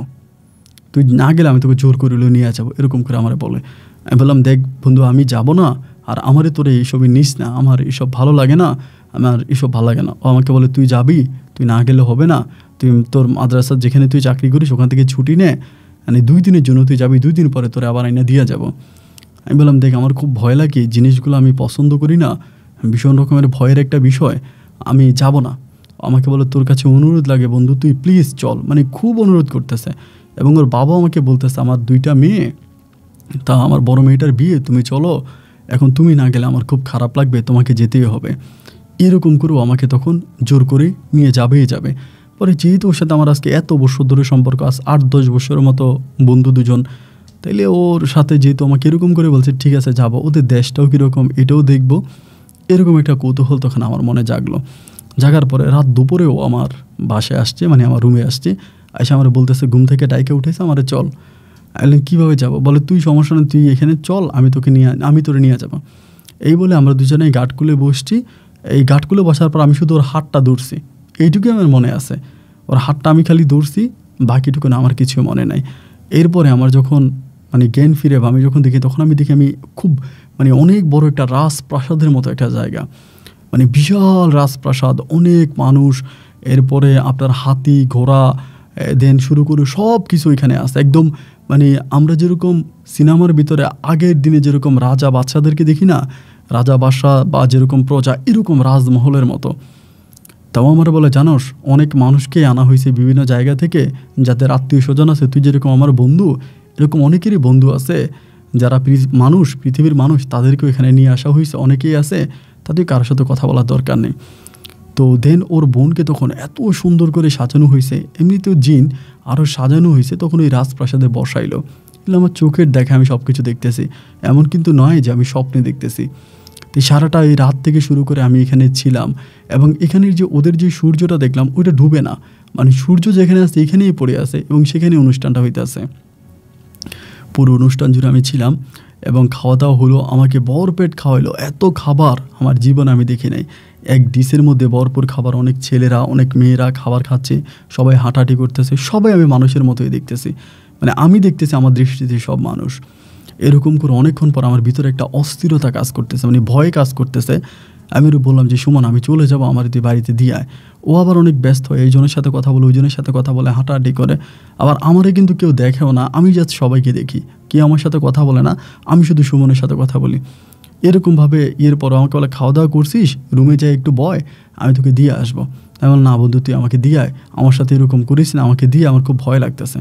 তুই না গেলে আমি তোকে জোর করে নিয়ে যাবো, এরকম করে আমার বলে। আমি বললাম দেখ বন্ধু, আমি যাব না, আর আমারে তোরে এইসবই নিস না, আমার এইসব ভালো লাগে না, আমার এসব ভালো লাগে না। ও আমাকে বলে তুই যাবি, তুই না গেলে হবে না, তুই তোর মাদ্রাসার যেখানে তুই চাকরি করিস ওখান থেকে ছুটি নে, মানে 2 দিনের জন্য তুই যাবি, 2 দিন পরে তোরে আবার আইনা দিয়ে যাব। আমি বললাম দেখ আমার খুব ভয় লাগে, জিনিসগুলো আমি পছন্দ করি না, ভীষণ রকমের ভয়ের একটা বিষয়, আমি যাব না। আমাকে বলে তোর কাছে অনুরোধ লাগে বন্ধু, তুই প্লিজ চল, মানে খুব অনুরোধ করতেছে। এবং ওর বাবা আমাকে বলতেছে আমার 2টা মেয়ে, তা আমার বড় মেয়েটার বিয়ে, তুমি চলো, এখন তুমি না গেলে আমার খুব খারাপ লাগবে, তোমাকে যেতেই হবে। এরকম করেও আমাকে তখন জোর করে নিয়ে যাবেই যাবে। পরে যেহেতু ওর সাথে আমার আজকে এত বছর ধরে সম্পর্ক, 8-10 বছরের মতো বন্ধু দুজন, তাইলে ওর সাথে যেহেতু আমাকে এরকম করে বলছে ঠিক আছে যাবো, ওদের দেশটাও কীরকম এটাও দেখবো, এরকম একটা কৌতূহল তখন আমার মনে জাগলো। জাগার পরে রাত দুপুরেও আমার বাসায় আসছে, মানে আমার রুমে আসছে, এসে আমার বলতেছে ঘুম থেকে ডাইকে উঠেছে, আমারে চল। আমি কীভাবে যাবো? বলে তুই সমস্যা নেই, তুই এখানে চল, আমি তোরে নিয়ে যাবো। এই বলে আমরা দুজনেই গাটকুলে বসছি। এই গাটকুলে বসার পর আমি শুধু ওর হাতটা ধরছি, এইটুকুই আমার মনে আছে। ওর হাতটা আমি খালি ধরছি, বাকিটুকু না আমার কিছু মনে নাই। এরপরে আমার যখন মানে জ্ঞান ফিরে বা আমি যখন দেখি, তখন আমি দেখি আমি খুব মানে অনেক বড় একটা রাজপ্রাসাদের মতো একটা জায়গা, মানে বিশাল রাজপ্রাসাদ, অনেক মানুষ, এরপরে আপনার হাতি ঘোড়া দেন শুরু করে সব কিছু এখানে আছে। একদম মানে আমরা যেরকম সিনেমার ভিতরে আগের দিনে যেরকম রাজা বাদশাদেরকে দেখি না, রাজা বাদশা বা যেরকম প্রজা, এরকম রাজমহলের মতো। তাও আমার বলে জানোস, অনেক মানুষকে আনা হয়েছে বিভিন্ন জায়গা থেকে, যাদের আত্মীয় স্বজন আছে, তুই যেরকম আমার বন্ধু, এরকম অনেকেরই বন্ধু আছে যারা পৃথিবীর মানুষ, তাদেরকেও এখানে নিয়ে আসা হয়েছে, অনেকেই আছে, তাদের কারোর সাথে কথা বলার দরকার নেই। তো দেন ওর বোনকে তখন এত সুন্দর করে সাজানো হয়েছে, এমনিতেও জিন আরও সাজানো হয়েছে, তখন ওই রাজপ্রাসাদে বসাইলো। এগুলো আমার চোখের দেখে আমি সব কিছু দেখতেছি, এমন কিন্তু নয় যে আমি স্বপ্নে দেখতেছি। তো সারাটা এই রাত থেকে শুরু করে আমি এখানে ছিলাম, এবং এখানের যে ওদের যে সূর্যটা দেখলাম ওইটা ডুবে না, মানে সূর্য যেখানে আছে এখানেই পড়ে আছে, এবং সেখানে অনুষ্ঠানটা হইতেছে। পুরো অনুষ্ঠান জুড়ে আমি ছিলাম, এবং খাওয়া দাওয়া হলো, আমাকে ভরপেট খাওয়াইলো। এত খাবার আমার জীবনে আমি দেখি নাই। এক ডিশের মধ্যে ভরপুর খাবার, অনেক ছেলেরা অনেক মেয়েরা খাবার খাচ্ছে, সবাই হাঁটাহাঁটি করতেছে, সবাই আমি মানুষের মতোই দেখতেছি, মানে আমি দেখতেছি আমার দৃষ্টিতে সব মানুষ। এরকম করে অনেকক্ষণ পর আমার ভিতরে একটা অস্থিরতা কাজ করতেছে, মানে ভয় কাজ করতেছে। আমি ওর বললাম যে সুমন আমি চলে যাবো, আমার তুই বাড়িতে দিয়ে আয়। ও আবার অনেক ব্যস্ত হয়, এই জনের সাথে কথা বলে ওই জনের সাথে কথা বলে, হাঁটাহাঁটি করে। আবার আমারে কিন্তু কেউ দেখেও না, আমি জাস্ট সবাইকে দেখি, কেউ আমার সাথে কথা বলে না, আমি শুধু সুমনের সাথে কথা বলি। এরকমভাবে এরপর আমাকে বলে খাওয়া দাওয়া করছিস, রুমে যাই একটু বয়, আমি তোকে দিয়ে আসবো। আমি বললাম না বন্ধু, তুই আমাকে দিয়ে আয়, আমার সাথে এরকম করিস না, আমাকে দিয়ে, আমার খুব ভয় লাগতেছে।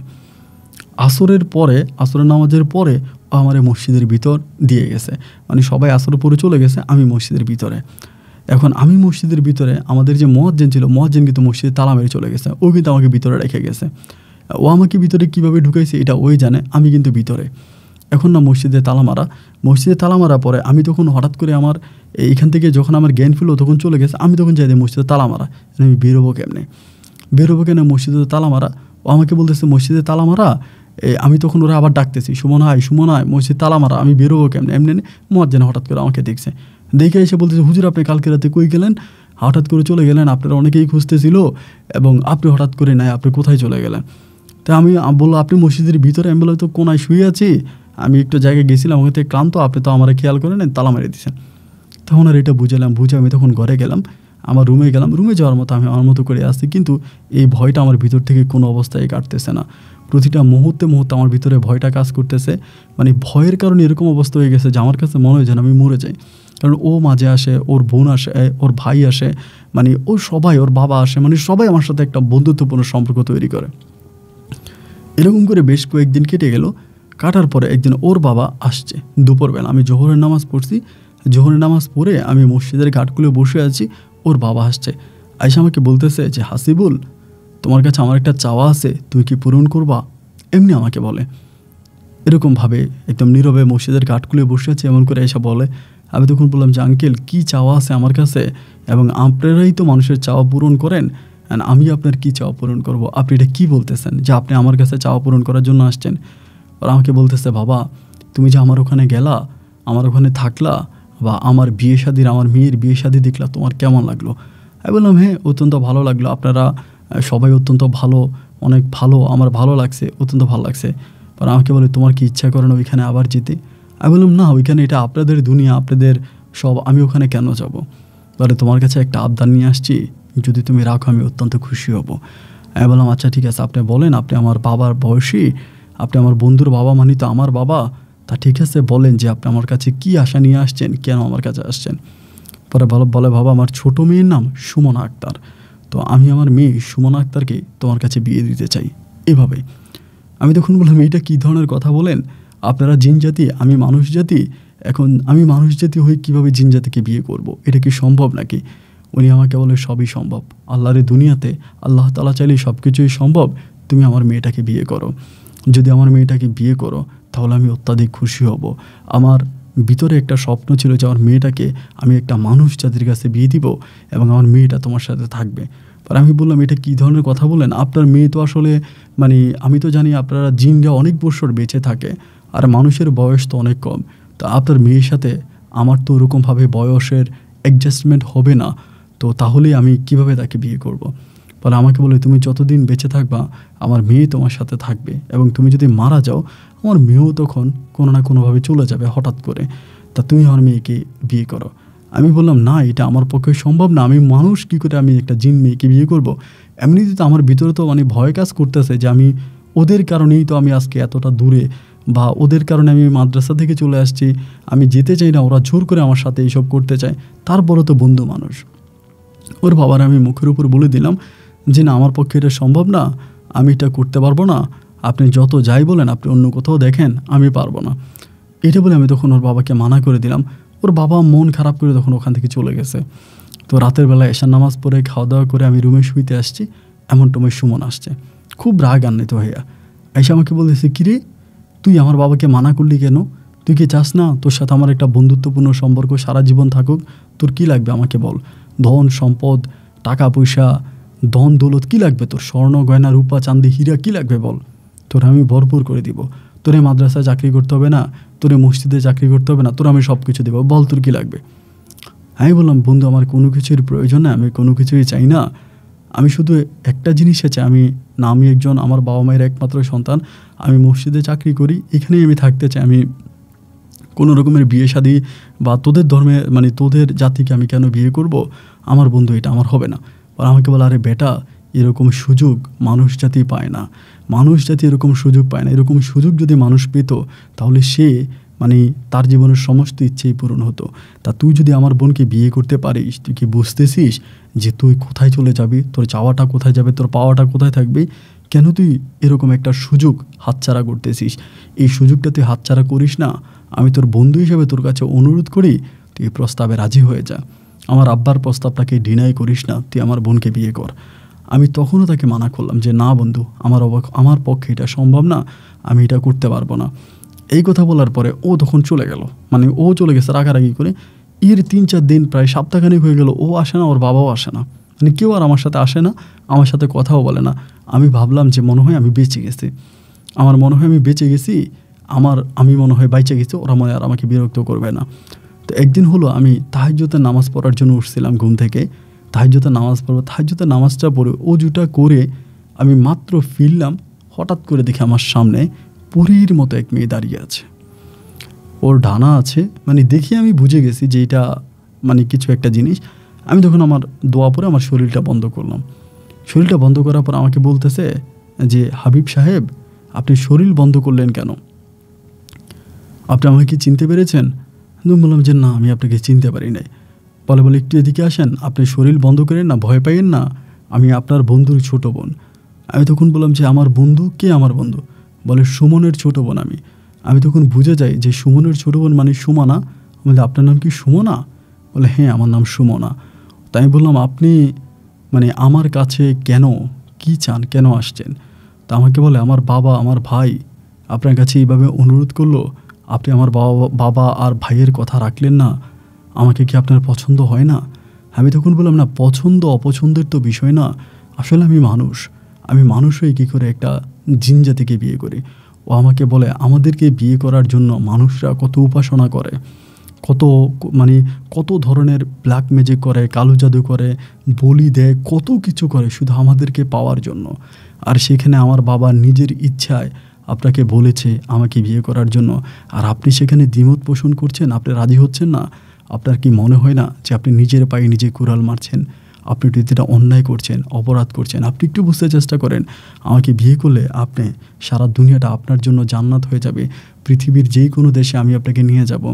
আসরের পরে, আসরের নামাজের পরে ও আমার এই মসজিদের ভিতর দিয়ে গেছে, মানে সবাই আসরের পরে চলে গেছে, আমি মসজিদের ভিতরে। এখন আমি মসজিদের ভিতরে, আমাদের যে মুয়াজ্জিন ছিল, মুয়াজ্জিন কিন্তু মসজিদে তালা মেরে চলে গেছে, ও কিন্তু আমাকে ভিতরে রেখে গেছে। ও আমাকে ভিতরে কীভাবে ঢুকাইছে এটা ওই জানে, আমি কিন্তু ভিতরে। এখন না মসজিদে তালা মারা, মসজিদে তালা মারা পরে আমি তখন হঠাৎ করে আমার এইখান থেকে যখন আমার জ্ঞান ফিরল তখন চলে গেছে, আমি তখন চাই মসজিদে তালা মারা, আমি বেরোবো কেমনে, মসজিদে তালা মারা। ও আমাকে বলতেছে মসজিদে তালা মারা, আমি তখন ওরা আবার ডাকতেছি সুমন আয়, মসজিদ তালা মারা, আমি বেরোবো কেমনে। এমনি মুয়াজ্জিন হঠাৎ করে আমাকে দেখছে, দেখে এসে বলতেছে হুজুর আপনি কালকে রাতে কই গেলেন, হঠাৎ করে চলে গেলেন, আপনারা অনেকেই খুঁজতেছিল, এবং আপনি হঠাৎ করে নাই, আপনি কোথায় চলে গেলেন। তা আমি বললো আপনি মসজিদের ভিতরে, আমি বললাম তো কোনায় শুয়ে আছি, আমি একটু জায়গায় গেছিলাম, ওখান থেকে ক্লান্ত, আপনি তো আমার খেয়াল করেন তালা মেরে দিয়েছেন। তখন আর এটা বুঝে আমি তখন ঘরে গেলাম, আমার রুমে গেলাম, রুমে যাওয়ার মতো আমি আমার মতো করে আসছি, কিন্তু এই ভয়টা আমার ভিতর থেকে কোনো অবস্থায় কাটতেছে না। প্রতিটা মুহূর্তে আমার ভিতরে ভয়টা কাজ করতেছে, মানে ভয়ের কারণে এরকম অবস্থা হয়ে গেছে যে আমার কাছে মনে হয় যেন আমি মরে যাই। কারণ ও মাঝে আসে, ওর বোন আসে, ওর ভাই আসে, মানে ও সবাই, ওর বাবা আসে, মানে সবাই আমার সাথে একটা বন্ধুত্বপূর্ণ সম্পর্ক তৈরি করে। এরকম করে বেশ কয়েকদিন কেটে গেল, কাটার পরে একদিন ওর বাবা আসছে দুপুরবেলা, আমি জোহরের নামাজ পড়ছি, জোহরের নামাজ পড়ে আমি মসজিদের ঘাটগুলো বসে আছি, ওর বাবা আসছে, আয়সা আমাকে বলতেছে যে হাসিবুল তোমার কাছে আমার একটা চাওয়া আছে, তুই কি পূরণ করবা, এমনি আমাকে বলে। এরকমভাবে একদম নীরবে মসজিদের ঘাটগুলো বসে আছি, এমন করে এসে বলে। আমি তখন বললাম যে আঙ্কেল কী চাওয়া আছে আমার কাছে, এবং আপনারাই তো মানুষের চাওয়া পূরণ করেন, অ্যান্ড আমি আপনার কী চাওয়া পূরণ করব, আপনি এটা কী বলতেছেন যে আপনি আমার কাছে চাওয়া পূরণ করার জন্য আসছেন। আর আমাকে বলতেছে বাবা তুমি যে আমার ওখানে গেলা, আমার ওখানে থাকলা, বা আমার বিয়ে শাদির, আমার মেয়ের বিয়ে শাদি দেখলা, তোমার কেমন লাগলো। আমি বললাম হ্যাঁ অত্যন্ত ভালো লাগলো, আপনারা সবাই অত্যন্ত ভালো, অনেক ভালো, আমার ভালো লাগছে, অত্যন্ত ভালো লাগছে। আর আমাকে বলে তোমার কি ইচ্ছা করে না ওইখানে আবার যেতে। আমি বললাম না, ওইখানে এটা আপনাদের দুনিয়া, আপনাদের সব, আমি ওখানে কেন যাব। বলে তোমার কাছে একটা আবদার নিয়ে আসছি, যদি তুমি রাখো আমি অত্যন্ত খুশি হব। আমি বললাম আচ্ছা ঠিক আছে, আপনি বলেন, আপনি আমার বাবার বয়সী, আপনি আমার বন্ধুর বাবা, মানি তো আমার বাবা, তা ঠিক আছে বলেন যে আপনি আমার কাছে কি আশা নিয়ে আসছেন, কেন আমার কাছে আসছেন। পরে বলে বাবা আমার ছোটো মেয়ের নাম সুমনা আক্তার, তো আমি আমার মেয়ে সুমনা আক্তারকে তোমার কাছে বিয়ে দিতে চাই, এভাবে। আমি তখন বললাম এটা কী ধরনের কথা বলেন, আপনারা জিন জাতি, আমি মানুষ জাতি, এখন আমি মানুষ জাতি হয়ে কীভাবে জিন জাতিকে বিয়ে করব, এটা কি সম্ভব নাকি। উনি আমাকে বলে সবই সম্ভব, আল্লাহর দুনিয়াতে আল্লাহ তাআলা চাইলে সব কিছুই সম্ভব, তুমি আমার মেয়েটাকে বিয়ে করো, যদি আমার মেয়েটাকে বিয়ে করো তাহলে আমি অত্যাধিক খুশি হব। আমার ভিতরে একটা স্বপ্ন ছিল যে আমার মেয়েটাকে আমি একটা মানুষ জাতির কাছে বিয়ে দিব, এবং আমার মেয়েটা তোমার সাথে থাকবে। আর আমি বললাম এটা কী ধরনের কথা বলেন, আপনার মেয়ে তো আসলে, মানে আমি তো জানি আপনারা জিনরা অনেক বছর বেঁচে থাকে, আর মানুষের বয়স তো অনেক কম, তো আপনার মেয়ের সাথে আমার তো ওরকমভাবে বয়সের অ্যাডজাস্টমেন্ট হবে না, তো তাহলে আমি কিভাবে তাকে বিয়ে করব। ফলে আমাকে বলে তুমি যতদিন বেঁচে থাকবা আমার মেয়ে তোমার সাথে থাকবে, এবং তুমি যদি মারা যাও আমার মেয়েও তখন কোনো না কোনোভাবে চলে যাবে হঠাৎ করে, তা তুমি আমার মেয়েকে বিয়ে করো। আমি বললাম না এটা আমার পক্ষে সম্ভব না, আমি মানুষ কী করে আমি একটা জিন মেয়েকে বিয়ে করব। এমনিতে তো আমার ভিতরে তো মানে ভয় কাজ করতেছে যে আমি ওদের কারণেই তো আমি আজকে এতটা দূরে, বা ওদের কারণে আমি মাদ্রাসা থেকে চলে আসছি, আমি যেতে চাই না, ওরা জোর করে আমার সাথে এইসব করতে চায়, তারপরে তো বন্ধু মানুষ। ওর বাবার আমি মুখের উপর বলে দিলাম যে না আমার পক্ষে এটা সম্ভব না, আমি এটা করতে পারবো না, আপনি যত যাই বলেন, আপনি অন্য কোথাও দেখেন, আমি পারবো না। এটা বলে আমি তখন ওর বাবাকে মানা করে দিলাম। ওর বাবা মন খারাপ করে তখন ওখান থেকে চলে গেছে। তো রাতের বেলা এশার নামাজ পড়ে খাওয়া দাওয়া করে আমি রুমে শুইতে আসছি, এমন সময় সুমন আসছে খুব রাগান্বিত হইয়া। এসে আমাকে বলতেছে, কিরে তুই আমার বাবাকে মানা করলি কেন? তুই কি চাস না তোর সাথে আমার একটা বন্ধুত্বপূর্ণ সম্পর্ক সারা জীবন থাকুক? তোর কি লাগবে আমাকে বল, ধন সম্পদ টাকা পয়সা ধন দৌলত কী লাগবে তোর? স্বর্ণ গয়না রূপা চাঁদি হীরা কী লাগবে বল, তোর আমি ভরপুর করে দিব। তোরে মাদ্রাসায় চাকরি করতে হবে না, তোরে মসজিদে চাকরি করতে হবে না, তোর আমি সব কিছু দেবো, বল তোর কী লাগবে? আমি বললাম, বন্ধু আমার কোনো কিছুর প্রয়োজন না, আমি কোনো কিছুই চাই না, আমি শুধু একটা জিনিসে চাই, আমি একজন আমার বাবা মায়ের একমাত্র সন্তান, আমি মসজিদে চাকরি করি, এখানেই আমি থাকতে চাই, আমি কোনো রকমের বিয়ে শাদী বা তোদের ধর্মে মানে তোদের জাতিকে আমি কেন বিয়ে করব? আমার বন্ধু এটা আমার হবে না। আর আমাকে বলে, আরে বেটা এরকম সুযোগ মানুষ জাতি পায় না, মানুষ জাতি এরকম সুযোগ পায় না, এরকম সুযোগ যদি মানুষ পেত তাহলে সে মানে তার জীবনের সমস্ত ইচ্ছেই পূরণ হতো। তা তুই যদি আমার বোনকে বিয়ে করতে পারিস, তুই কি বুঝতেছিস যে তুই কোথায় চলে যাবি, তোর চাওয়াটা কোথায় যাবে, তোর পাওয়াটা কোথায় থাকবে? কেন তুই এরকম একটা সুযোগ হাতছাড়া করতেছিস? এই সুযোগটা তুই হাতছাড়া করিস না। আমি তোর বন্ধু হিসেবে তোর কাছে অনুরোধ করি, তুই এই প্রস্তাবে রাজি হয়ে যা, আমার আব্বার প্রস্তাবটাকে ডিনাই করিস না, তুই আমার বোনকে বিয়ে কর। আমি তখনও তাকে মানা করলাম যে না বন্ধু, আমার পক্ষে এটা সম্ভব না, আমি এটা করতে পারবো না। এই কথা বলার পরে ও তখন চলে গেল, মানে ও চলে গেছে রাগারাগি করে। এর 3-4 দিন প্রায় সপ্তাহখানেক হয়ে গেল, ও আসে না, ওর বাবাও আসে না, মানে কেউ আর আমার সাথে আসে না, আমার সাথে কথাও বলে না। আমি ভাবলাম যে মনে হয় আমি বেঁচে গেছি, আমার মনে হয় আমি বেঁচে গেছি, আমি মনে হয় বাইচে গেছি, ওরা মনে আর আমাকে বিরক্ত করবে না। তো একদিন হলো আমি তাহাজ্জুদের নামাজ পড়ার জন্য উঠছিলাম ঘুম থেকে, তাহাজ্জুদের নামাজ পড়বো, তাহাজ্জুদের নামাজটা পড়ে অজুটা করে আমি মাত্র ফিরলাম, হঠাৎ করে দেখি আমার সামনে পরীর মতো এক মেয়ে দাঁড়িয়ে আছে, ওর ডানা আছে, মানে দেখি আমি বুঝে গেছি যে এটা মানে কিছু একটা জিনিস। আমি তখন আমার দোয়া পরে আমার শরীরটা বন্ধ করলাম, শরীরটা বন্ধ করার পর আমাকে বলতেছে যে হাবিব সাহেব আপনি শরীর বন্ধ করলেন কেন, আপনি আমাকে কি চিনতে পেরেছেন? আমি বললাম যে না, আমি আপনাকে চিনতে পারি নাই। বলে একটু এদিকে আসেন, আপনি শরীর বন্ধ করেন না, ভয় পাইয়েন না, আমি আপনার বন্ধুর ছোট বোন। আমি তখন বললাম যে আমার বন্ধু? কে আমার বন্ধু? বলে সুমনের ছোট বোন আমি তখন বুঝে যাই যে সুমনের ছোট বোন মানে সুমনা। বলে আপনার নাম কি সুমনা? বলে হ্যাঁ আমার নাম সুমনা। তাই আমি বললাম আপনি মানে আমার কাছে কেন, কি চান, কেন আসছেন? তা আমাকে বলে আমার বাবা আমার ভাই আপনার কাছে এইভাবে অনুরোধ করলো, আপনি আমার বাবা আর ভাইয়ের কথা রাখলেন না, আমাকে কি আপনার পছন্দ হয় না? আমি তখন বললাম না, পছন্দ অপছন্দের তো বিষয় না, আসলে আমি মানুষ হয়ে কী করে একটা জিন জাতিকে বিয়ে করি? ও আমাকে বলে আমাদেরকে বিয়ে করার জন্য মানুষরা কত উপাসনা করে, কত ধরনের ব্ল্যাক ম্যাজিক করে, কালো জাদু করে, বলি দেয়, কত কিছু করে শুধু আমাদেরকে পাওয়ার জন্য। আর সেখানে আমার বাবা নিজের ইচ্ছায় আপনাকে বলেছে আমাকে বিয়ে করার জন্য, আর আপনি সেখানে দ্বিমত পোষণ করছেন, আপনি রাজি হচ্ছেন না। আপনার কি মনে হয় না যে আপনি নিজের পায়ে নিজে কুড়াল মারছেন? আপনি যেটা অন্যায় করছেন, অপরাধ করছেন। আপনি একটু বুঝতে চেষ্টা করেন, আমাকে বিয়ে করলে আপনি সারা দুনিয়াটা আপনার জন্য জান্নাত হয়ে যাবে। পৃথিবীর যে কোনো দেশে আমি আপনাকে নিয়ে যাব,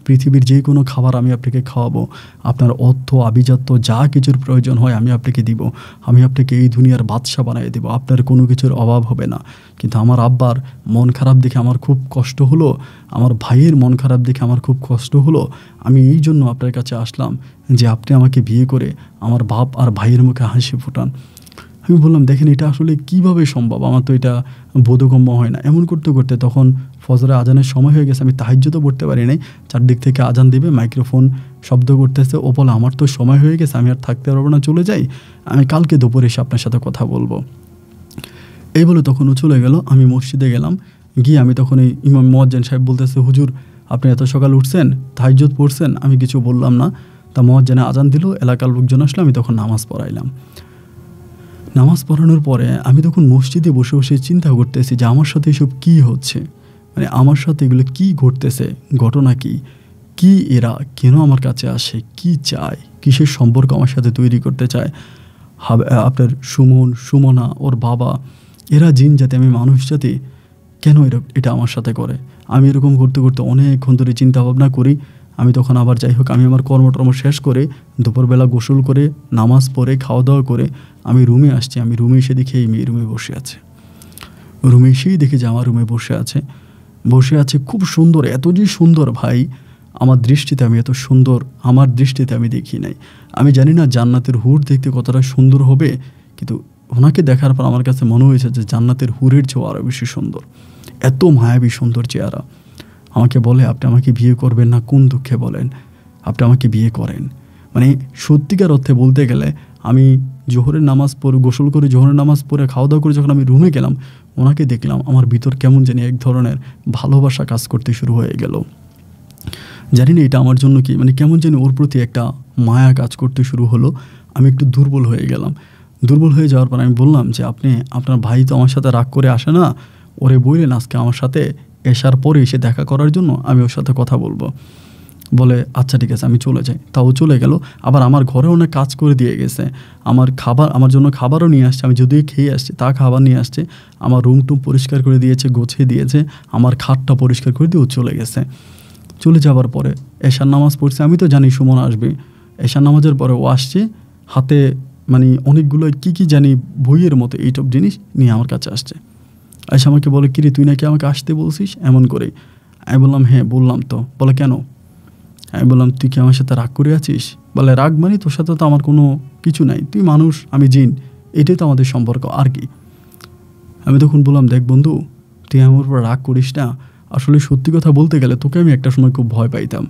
পৃথিবীর যে কোনো খাবার আমি আপনাকে খাওয়াবো, আপনার অর্থ আভিজাত্য যা কিছুর প্রয়োজন হয় আমি আপনাকে দিব, আমি আপনাকে এই দুনিয়ার বাদশা বানিয়ে দেবো, আপনার কোনো কিছুর অভাব হবে না। কিন্তু আমার আব্বার মন খারাপ দেখে আমার খুব কষ্ট হলো, আমার ভাইয়ের মন খারাপ দেখে আমার খুব কষ্ট হলো। আমি এই জন্য আপনার কাছে আসলাম যে আপনি আমাকে বিয়ে করে আমার বাপ আর ভাইয়ের মুখে হাসি ফোটান। আমি বললাম দেখেন এটা আসলে কিভাবে সম্ভব, আমার তো এটা বোধগম্য হয় না। এমন করতে করতে তখন ফজরে আজানের সময় হয়ে গেছে, আমি তাহাজ্জুদও পড়তে পারি নাই। চারদিক থেকে আজান দিবে, মাইক্রোফোন শব্দ করতেছে, ও বলে আমার তো সময় হয়ে গেছে, আমি আর থাকতে পারবো না, চলে যাই, আমি কালকে দুপুরে এসে আপনার সাথে কথা বলবো। এই বলে তখন ও চলে গেল। আমি মসজিদে গেলাম, গিয়ে আমি তখন এই ইমাম মুয়াজ্জিন সাহেব বলতেছে, হুজুর আপনি এত সকাল উঠছেন, তাহাজ্জুদ পড়ছেন? আমি কিছু বললাম না। তা মুয়াজ্জিনে আজান দিল, এলাকার লোকজন আসলো, আমি তখন নামাজ পড়াইলাম। নামাজ পড়ানোর পরে আমি তখন মসজিদে বসে বসে চিন্তা করতেছি যে আমার সাথে এসব কী হচ্ছে, মানে আমার সাথে এগুলো কী ঘটতেছে, ঘটনা কি এরা কেন আমার কাছে আসে, কি চায়, কিসের সম্পর্ক আমার সাথে তৈরি করতে চায়? আপনার সুমনা ওর বাবা এরা জিন জাতি, আমি মানুষ জাতি, কেন এটা আমার সাথে করে? আমি এরকম করতে করতে অনেকক্ষণ ধরে চিন্তা ভাবনা করি। আমি তখন আবার যাই হোক আমি আমার কর্মটর্ম শেষ করে দুপুরবেলা গোসল করে নামাজ পড়ে খাওয়া দাওয়া করে আমি রুমে আসছি। আমি রুমে এসে দেখি এই মেয়ে রুমে বসে আছে। রুমে এসেই দেখি যে আমার রুমে বসে আছে খুব সুন্দর, এত যে সুন্দর ভাই, আমার দৃষ্টিতে আমি এত সুন্দর আমার দৃষ্টিতে আমি দেখি নাই। আমি জানি না জান্নাতের হুর দেখতে কতটা সুন্দর হবে, কিন্তু ওনাকে দেখার পর আমার কাছে মনে হয়েছে যে জান্নাতের হুরের চেয়েও আরও বেশি সুন্দর। এত মায়াবী সুন্দর চেহারা। আমাকে বলে, আপনি আমাকে বিয়ে করবেন না? কোন দুঃখে বলেন, আপনি আমাকে বিয়ে করেন। মানে সত্যিকার অর্থে বলতে গেলে আমি জোহরের নামাজ পড়ে, গোসল করে জোহরের নামাজ পড়ে খাওয়া দাওয়া করে যখন আমি রুমে গেলাম, ওনাকে দেখলাম, আমার ভিতর কেমন জানি এক ধরনের ভালোবাসা কাজ করতে শুরু হয়ে গেল। জানি না এটা আমার জন্য কি, মানে কেমন জানি ওর প্রতি একটা মায়া কাজ করতে শুরু হলো। আমি একটু দুর্বল হয়ে গেলাম। দুর্বল হয়ে যাওয়ার পর আমি বললাম যে, আপনার ভাই তো আমার সাথে রাগ করে আসে না, ওরে বললেন আজকে আমার সাথে এসার পরে এসে দেখা করার জন্য, আমি ওর সাথে কথা বলবো। বলে আচ্ছা ঠিক আছে, আমি চলে যাই। তাও চলে গেল। আবার আমার ঘরে অনেক কাজ করে দিয়ে গেছে। আমার জন্য খাবারও নিয়ে আসছে। আমি যদিও খেয়ে আসছি, তা খাবার নিয়ে আসছে। আমার রুম টুম পরিষ্কার করে দিয়েছে, গোছিয়ে দিয়েছে। আমার খাটটা পরিষ্কার করে দিয়ে ও চলে গেছে। চলে যাওয়ার পরে এশার নামাজ পড়ছে। আমি তো জানি সুমন আসবে। এশার নামাজের পরে ও আসছে, হাতে মানে অনেকগুলো কি জানি বইয়ের মতো এইসব জিনিস নিয়ে আমার কাছে আসছে। এসে আমাকে বলে, কিরে তুই নাকি আমাকে আসতে বলছিস? এমন করে। আমি বললাম হ্যাঁ বললাম তো। বলে কেন? আমি বললাম তুই কি আমার সাথে রাগ করে আছিস? বলে রাগ মানে তোর সাথে তো আমার কোনো কিছু নাই, তুই মানুষ আমি জিন, এটাই তো আমাদের সম্পর্ক, আর কি। আমি তখন বললাম, দেখ বন্ধু, তুই আমার উপর রাগ করিস না। আসলে সত্যি কথা বলতে গেলে তোকে আমি একটা সময় খুব ভয় পাইতাম।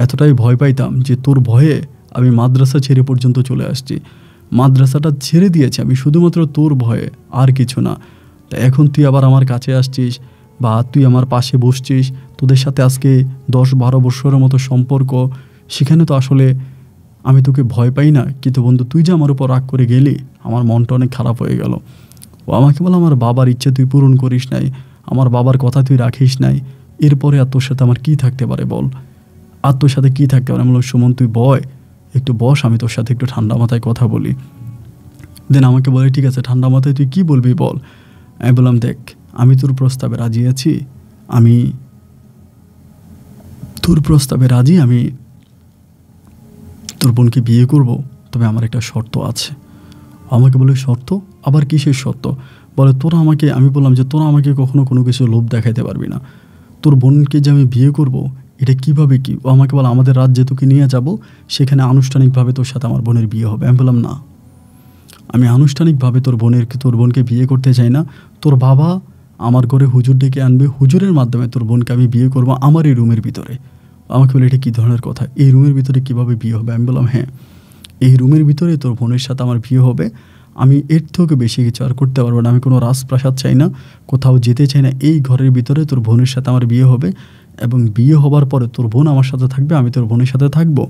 এতটাই ভয় পাইতাম যে তোর ভয়ে আমি মাদ্রাসা ছেড়ে পর্যন্ত চলে আসছি। মাদ্রাসাটা ছেড়ে দিয়েছি আমি শুধুমাত্র তোর ভয়ে, আর কিছু না। তা এখন তুই আবার আমার কাছে আসছিস বা তুই আমার পাশে বসছিস, তোদের সাথে আজকে 10-12 বছরের মতো সম্পর্ক, সেখানে তো আসলে আমি তোকে ভয় পাই না। কিন্তু বন্ধু তুই যে আমার উপর রাগ করে গেলি, আমার মনটা অনেক খারাপ হয়ে গেল। ও আমাকে বলে, আমার বাবার ইচ্ছে তুই পূরণ করিস নাই, আমার বাবার কথা তুই রাখিস নাই, এরপরে আর তোর সাথে আমার কী থাকতে পারে বল? আর তোর সাথে কী থাকতে পারে? আমি বললাম, সুমন তুই একটু বস, আমি তোর সাথে একটু ঠান্ডা মাথায় কথা বলি। দেন আমাকে বলে, ঠিক আছে ঠান্ডা মাথায় তুই কী বলবি বল। আমি বললাম, দেখ আমি তোর প্রস্তাবে রাজি আছি, আমি তোর বোনকে বিয়ে করব, তবে আমার একটা শর্ত আছে। আমাকে বলে, শর্ত? আবার কিসের শর্ত? বলে আমি বললাম যে তোরা আমাকে কখনো কোনো কিছু লোভ দেখাইতে পারবি না। তোর বোনকে যে আমি বিয়ে করব, এটা কিভাবে কি? ও আমাকে বলে, আমাদের রাজ্যে তোকে নিয়ে যাব, সেখানে আনুষ্ঠানিকভাবে তোর সাথে আমার বোনের বিয়ে হবে। আমি বললাম না, আমি আনুষ্ঠানিকভাবে তোর বোনকে বিয়ে করতে চাই না। তোর বাবা আমার ঘরে হুজুর ডেকে আনবে, হুজুরের মাধ্যমে তোর বোনকে আমি বিয়ে করব আমার এই রুমের ভিতরে। আমাকে বলে, এটা কী ধরনের কথা? এই রুমের ভিতরে কিভাবে বিয়ে হবে? আমি বললাম, হ্যাঁ এই রুমের ভিতরে তোর বোনের সাথে আমার বিয়ে হবে। আমি এর থেকে বেশি কিছু আর করতে পারবো না। আমি কোনো রাজপ্রাসাদ চাই না, কোথাও যেতে চাই না। এই ঘরের ভিতরে তোর বোনের সাথে আমার বিয়ে হবে, এবং বিয়ে হবার পরে তোর বোন আমার সাথে থাকবে, আমি তোর বোনের সাথে থাকবো।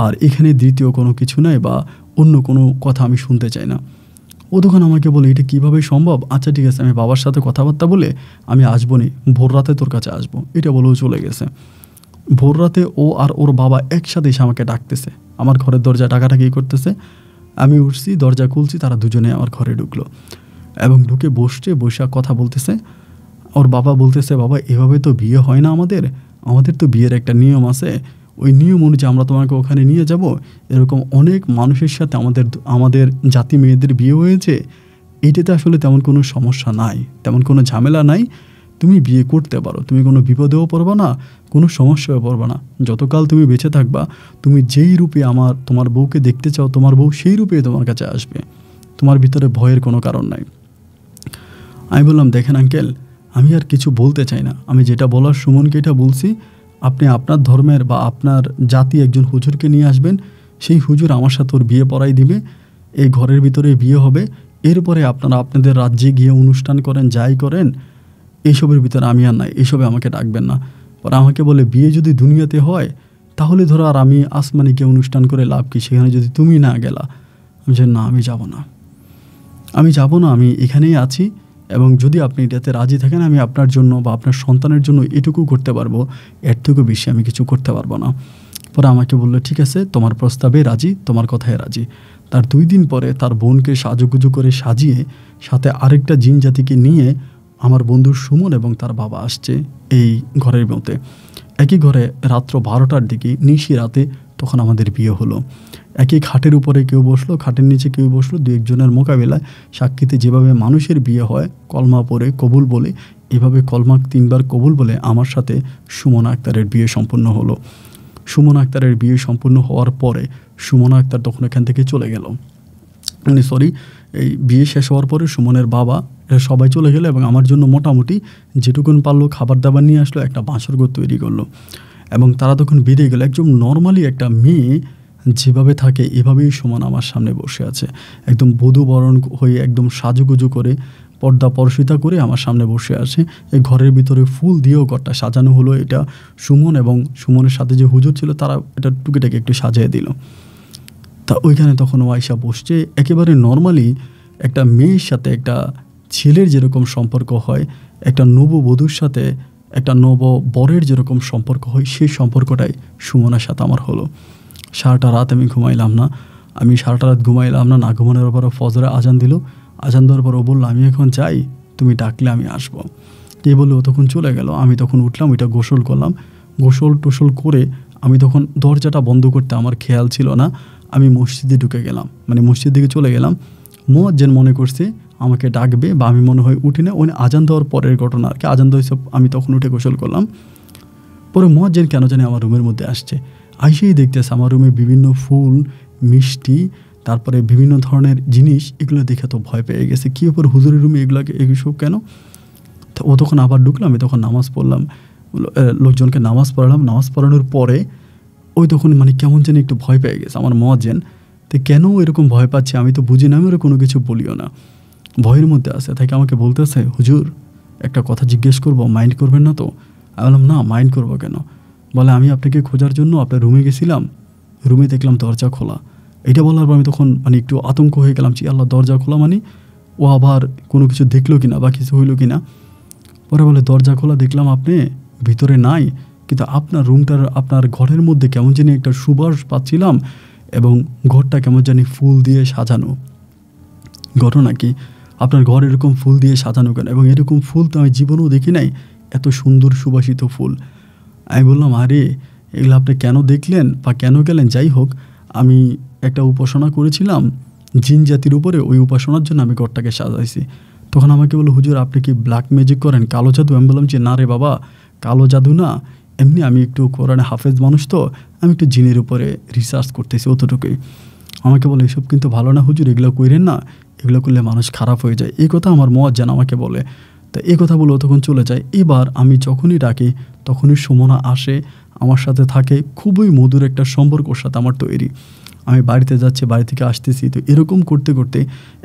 আর এখানে দ্বিতীয় কোনো কিছু নাই বা অন্য কোনো কথা আমি শুনতে চাই না। ও তখন আমাকে বলে, এটা কীভাবে সম্ভব? আচ্ছা ঠিক আছে, আমি বাবার সাথে কথাবার্তা বলে আমি আসবো নি, ভোর রাতে তোর কাছে আসবো, এটা বলেও চলে গেছে। ভোর রাতে ও আর ওর বাবা একসাথে এসে আমাকে ডাকতেছে, আমার ঘরের দরজা টাকাটাকি করতেছে। আমি উঠছি, দরজা খুলছি, তারা দুজনে আমার ঘরে ঢুকলো এবং ঢুকে বসে কথা বলতেছে। ওর বাবা বলতেছে, বাবা এভাবে তো বিয়ে হয় না, আমাদের তো বিয়ের একটা নিয়ম আছে, ওই নিয়ম অনুযায়ী আমরা তোমাকে ওখানে নিয়ে যাব। এরকম অনেক মানুষের সাথে আমাদের জাতি মেয়েদের বিয়ে হয়েছে, এইটাতে আসলে তেমন কোনো সমস্যা নাই, তেমন কোনো ঝামেলা নাই, তুমি বিয়ে করতে পারো, তুমি কোনো বিপদেও পড়বা না, কোনো সমস্যাও পড়বা না। যতকাল তুমি বেঁচে থাকবা, তুমি যেই রূপে তোমার বউকে দেখতে চাও, তোমার বউ সেই রূপে তোমার কাছে আসবে, তোমার ভিতরে ভয়ের কোনো কারণ নাই। আমি বললাম, দেখেন আঙ্কেল, আমি আর কিছু বলতে চাই না, আমি যেটা বলার সুমনকে এটা বলছি। আপনি আপনার ধর্মের বা আপনার জাতি একজন হুজুরকে নিয়ে আসবেন, সেই হুজুর আমার সাথে ওর বিয়ে পড়াই দিবে, এই ঘরের ভিতরে বিয়ে হবে। এরপরে আপনারা আপনাদের রাজ্যে গিয়ে অনুষ্ঠান করেন, যাই করেন, এইসবের ভিতরে আমি আর নাই, এইসবে আমাকে ডাকবেন না। পরে আমাকে বলে, বিয়ে যদি দুনিয়াতে হয় তাহলে ধরো আর আমি আসমানে গিয়ে অনুষ্ঠান করে লাভ কি, সেখানে যদি তুমি না গেলা। আমি যে না, আমি যাব না, আমি এখানেই আছি, এবং যদি আপনি এটাতে রাজি থাকেন, আমি আপনার জন্য বা আপনার সন্তানের জন্য এটুকু করতে পারবো, এর থেকেও বেশি আমি কিছু করতে পারবো না। পরে আমাকে বললো, ঠিক আছে তোমার প্রস্তাবে রাজি, তোমার কথায় রাজি। তার 2 দিন পরে তার বোনকে সাজুগুজু করে সাজিয়ে সাথে আরেকটা জিন জাতিকে নিয়ে আমার বন্ধু সুমন এবং তার বাবা আসছে এই ঘরের মধ্যে। একই ঘরে রাত্র 12টার দিকে নিশি রাতে তখন আমাদের বিয়ে হলো। একই খাটের উপরে কেউ বসলো, খাটের নিচে কেউ বসলো, 2-1 জনের মোকাবিলায় সাক্ষীতে যেভাবে মানুষের বিয়ে হয় কলমা পড়ে কবুল বলে, এভাবে কলমা 3 বার কবুল বলে আমার সাথে সুমন আক্তারের বিয়ে সম্পন্ন হলো। সুমনা আক্তারের বিয়ে সম্পূর্ণ হওয়ার পরে সুমনা আক্তার তখন এখান থেকে চলে গেল, মানে সরি, এই বিয়ে শেষ হওয়ার পরে সুমনের বাবা এরা সবাই চলে গেলো এবং আমার জন্য মোটামুটি যেটুকুন পারলো খাবার দাবার নিয়ে আসলো, একটা বাসর ঘর তৈরি করলো এবং তারা তখন বেরিয়ে গেলো। একদম নর্মালি একটা মেয়ে যেভাবে থাকে এভাবেই সুমন আমার সামনে বসে আছে, একদম বধূ বরণ হয়ে একদম সাজুগুজু করে পর্দা পরশিতা করে আমার সামনে বসে আছে। এই ঘরের ভিতরে ফুল দিয়েও ঘরটা সাজানো হলো। এটা সুমন এবং সুমনের সাথে যে হুজুর ছিল তারা এটা টুকিটাকে একটু সাজিয়ে দিল। তা ওইখানে তখন ও আয়সা বসছে একেবারে নর্মালি একটা মেয়ের সাথে একটা ছেলের যেরকম সম্পর্ক হয়, একটা নববধূর সাথে একটা নব বরের যেরকম সম্পর্ক হয়, সেই সম্পর্কটাই সুমনার সাথে আমার হলো। সারাটা রাত আমি ঘুমাইলাম না, সারাটা রাত ঘুমাইলাম না। না ঘুমানোর পর ফজরে আজান দিল, আজান দেওয়ার পর ও বললো আমি এখন যাই, তুমি ডাকলে আমি আসবো। এই বলে ও তখন চলে গেল। আমি তখন উঠলাম, ওইটা গোসল করলাম। গোসল টোসল করে আমি তখন দরজাটা বন্ধ করতে আমার খেয়াল ছিল না, আমি মসজিদে ঢুকে গেলাম, মানে মসজিদ দিকে চলে গেলাম। মুয়াজ্জিন মনে করছে আমাকে ডাকবে বা আমি মনে হয় উঠি না, ওই আজান দেওয়ার পরের ঘটনা আর কি। আজান দেওয়া আমি তখন উঠে গোসল করলাম। পরে মুয়াজ্জিন কেন জানি আমার রুমের মধ্যে আসছে, আইসেই দেখতেছে আমার রুমে বিভিন্ন ফুল, মিষ্টি, তারপরে বিভিন্ন ধরনের জিনিস, এগুলো দেখে তো ভয় পেয়ে গেছে। কী ব্যাপার হুজুরের রুমে এগুলো কেন? তো ও তখন আবার ঢুকলাম, আমি তখন নামাজ পড়লাম, লোকজনকে নামাজ পড়ালাম। নামাজ পড়ানোর পরে ওই তখন মানে কেমন যেন একটু ভয় পেয়ে গেছে আমার মুয়াজ্জিন। তো কেন এরকম ভয় পাচ্ছে আমি তো বুঝি না, আমি ওরা কোনো কিছু বলিও না, ভয়ের মধ্যে আছে। তাকে আমাকে বলতেছে হুজুর একটা কথা জিজ্ঞেস করবো, মাইন্ড করবেন না তো? আমি বললাম না, মাইন্ড করবো কেন? বলে আমি আপনাকে খোঁজার জন্য আপনার রুমে গেছিলাম, রুমে দেখলাম দরজা খোলা। এটা বলার পর আমি তখন মানে একটু আতঙ্ক হয়ে গেলাম, যে আল্লাহ দরজা খোলা মানে ও আবার কোনো কিছু দেখলো কিনা বা কিছু হইলো কিনা। পরে বলে দরজা খোলা দেখলাম, আপনি ভিতরে নাই, কিন্তু আপনার রুমটার আপনার ঘরের মধ্যে কেমন জানি একটা সুবাস পাচ্ছিলাম এবং ঘরটা কেমন জানি ফুল দিয়ে সাজানো। ঘটনা কি, আপনার ঘর এরকম ফুল দিয়ে সাজানো কেন? এবং এরকম ফুল তো আমি জীবনেও দেখি নাই, এত সুন্দর সুবাসিত ফুল। আমি বললাম আরে এগুলো আপনি কেন দেখলেন বা কেন গেলেন? যাই হোক, আমি একটা উপাসনা করেছিলাম জিন জাতির উপরে, ওই উপাসনার জন্য আমি ঘরটাকে সাজাইছি। তখন আমাকে বললো হুজুর আপনি কি ব্ল্যাক ম্যাজিক করেন, কালো জাদু? আমি বললাম যে না রে বাবা, কালো জাদু না, এমনি আমি একটু কোরআনে হাফেজ মানুষ, তো আমি একটু জিনের উপরে রিসার্চ করতেছি, অতটুকুই। আমাকে বলে এসব কিন্তু ভালো না হুজুর, এগুলো কইরেন না, এগুলো করলে মানুষ খারাপ হয়ে যায়। এই কথা আমার মুয়াজ্জিন আমাকে বলে। তো এই কথা বলে তখন চলে যায়। এবার আমি যখনই ডাকি তখনই সুমনা আসে, আমার সাথে থাকে, খুবই মধুর একটা সম্পর্ক ওর সাথে আমার তৈরি। আমি বাড়িতে যাচ্ছি, বাড়ি থেকে আসতেছি, তো এরকম করতে করতে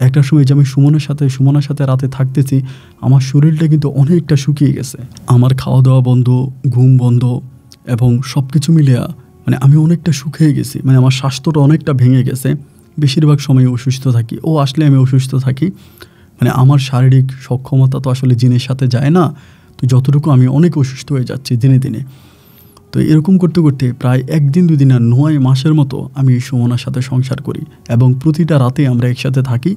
একটা সময় যে আমি সুমনার সাথে রাতে থাকতেছি, আমার শরীরটা কিন্তু অনেকটা শুকিয়ে গেছে। আমার খাওয়া দাওয়া বন্ধ, ঘুম বন্ধ এবং সব কিছু মিলিয়া মানে আমি অনেকটা শুকিয়ে গেছি, মানে আমার স্বাস্থ্যটা অনেকটা ভেঙে গেছে। বেশিরভাগ সময় অসুস্থ থাকি, ও আসলে আমি অসুস্থ থাকি। মানে আমার শারীরিক সক্ষমতা তো আসলে জিনের সাথে যায় না, তো যতটুকু আমি অনেক অসুস্থ হয়ে যাচ্ছি দিনে দিনে। তো এরকম করতে করতে প্রায় 1 দিন 2 দিন আর 9 মাসের মতো আমি সুমনার সাথে সংসার করি এবং প্রতিটা রাতে আমরা একসাথে থাকি।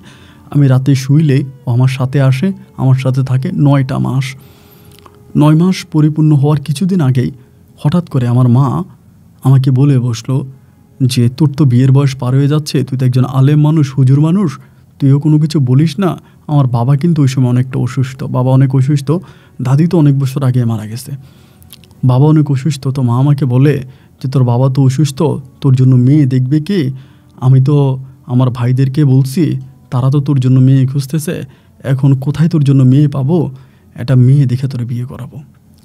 আমি রাতে শুইলে ও আমার সাথে আসে, আমার সাথে থাকে 9টা মাস। 9 মাস পরিপূর্ণ হওয়ার কিছুদিন আগেই হঠাৎ করে আমার মা আমাকে বলে বসলো যে তোর তো বিয়ের বয়স পার হয়ে যাচ্ছে, তুই তো একজন আলেম মানুষ, হুজুর মানুষ, তুইও কোনো কিছু বলিস না। আমার বাবা কিন্তু ওই সময় অনেকটা অসুস্থ, বাবা অনেক অসুস্থ, দাদি তো অনেক বছর আগে মারা গেছে, বাবা অনেক অসুস্থ। তো মা আমাকে বলে যে তোর বাবা তো অসুস্থ, তোর জন্য মেয়ে দেখবে কে? আমি তো আমার ভাইদেরকে বলছি, তারা তো তোর জন্য মেয়ে খুঁজতেছে, এখন কোথায় তোর জন্য মেয়ে পাবো? একটা মেয়ে দেখে তোরে বিয়ে করাবো।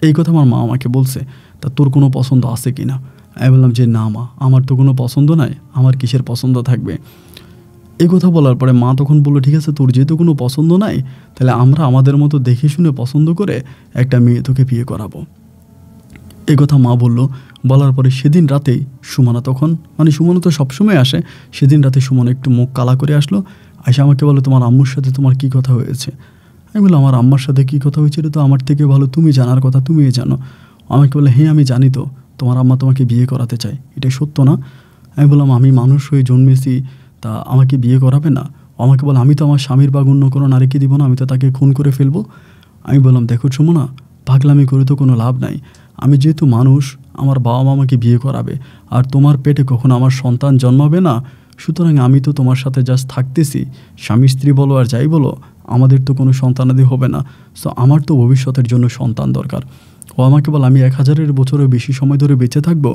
এই কথা আমার মা আমাকে বলছে। তা তোর কোনো পছন্দ আছে কি না? আমি বললাম যে না মা, আমার তো কোনো পছন্দ নাই, আমার কিসের পছন্দ থাকবে? এই কথা বলার পরে মা তখন বললো ঠিক আছে, তোর যেহেতু কোনো পছন্দ নাই, তাহলে আমরা আমাদের মতো দেখে শুনে পছন্দ করে একটা মেয়ে তোকে বিয়ে করাবো। এই কথা মা বললো। বলার পরে সেদিন রাতেই সুমনা তখন, মানে সুমনা তো সবসময় আসে, সেদিন রাতে সুমনা একটু মুখ কালা করে আসলো, এসে আমাকে বলে তোমার আম্মুর সাথে তোমার কী কথা হয়েছে? আমি বললাম আমার আম্মার সাথে কী কথা হয়েছে, এটা তো আমার থেকে ভালো তুমি জানার কথা, তুমিই জানো। আমাকে বলে হ্যাঁ আমি জানি, তো তোমার আম্মা তোমাকে বিয়ে করাতে চায়, এটা সত্য না? আমি বললাম আমি মানুষ হয়ে জন্মেছি, তা আমাকে বিয়ে করাবে না? আমাকে বলে আমি তো আমার স্বামীর বাগ অন্য কোনো নারীকে দিব না, আমি তো তাকে খুন করে ফেলবো। আমি বললাম দেখো সুমনা, পাগলামি করে তো কোনো লাভ নাই, আমি যেহেতু মানুষ, আমার বাবা মা আমাকে বিয়ে করাবে, আর তোমার পেটে কখনো আমার সন্তান জন্মাবে না, সুতরাং আমি তো তোমার সাথে জাস্ট থাকতেছি, স্বামী স্ত্রী বলো আর যাই বলো, আমাদের তো কোনো সন্তানাদি হবে না, সো আমার তো ভবিষ্যতের জন্য সন্তান দরকার। ও আমাকে বলে আমি 1000 বছরের বেশি সময় ধরে বেঁচে থাকবো,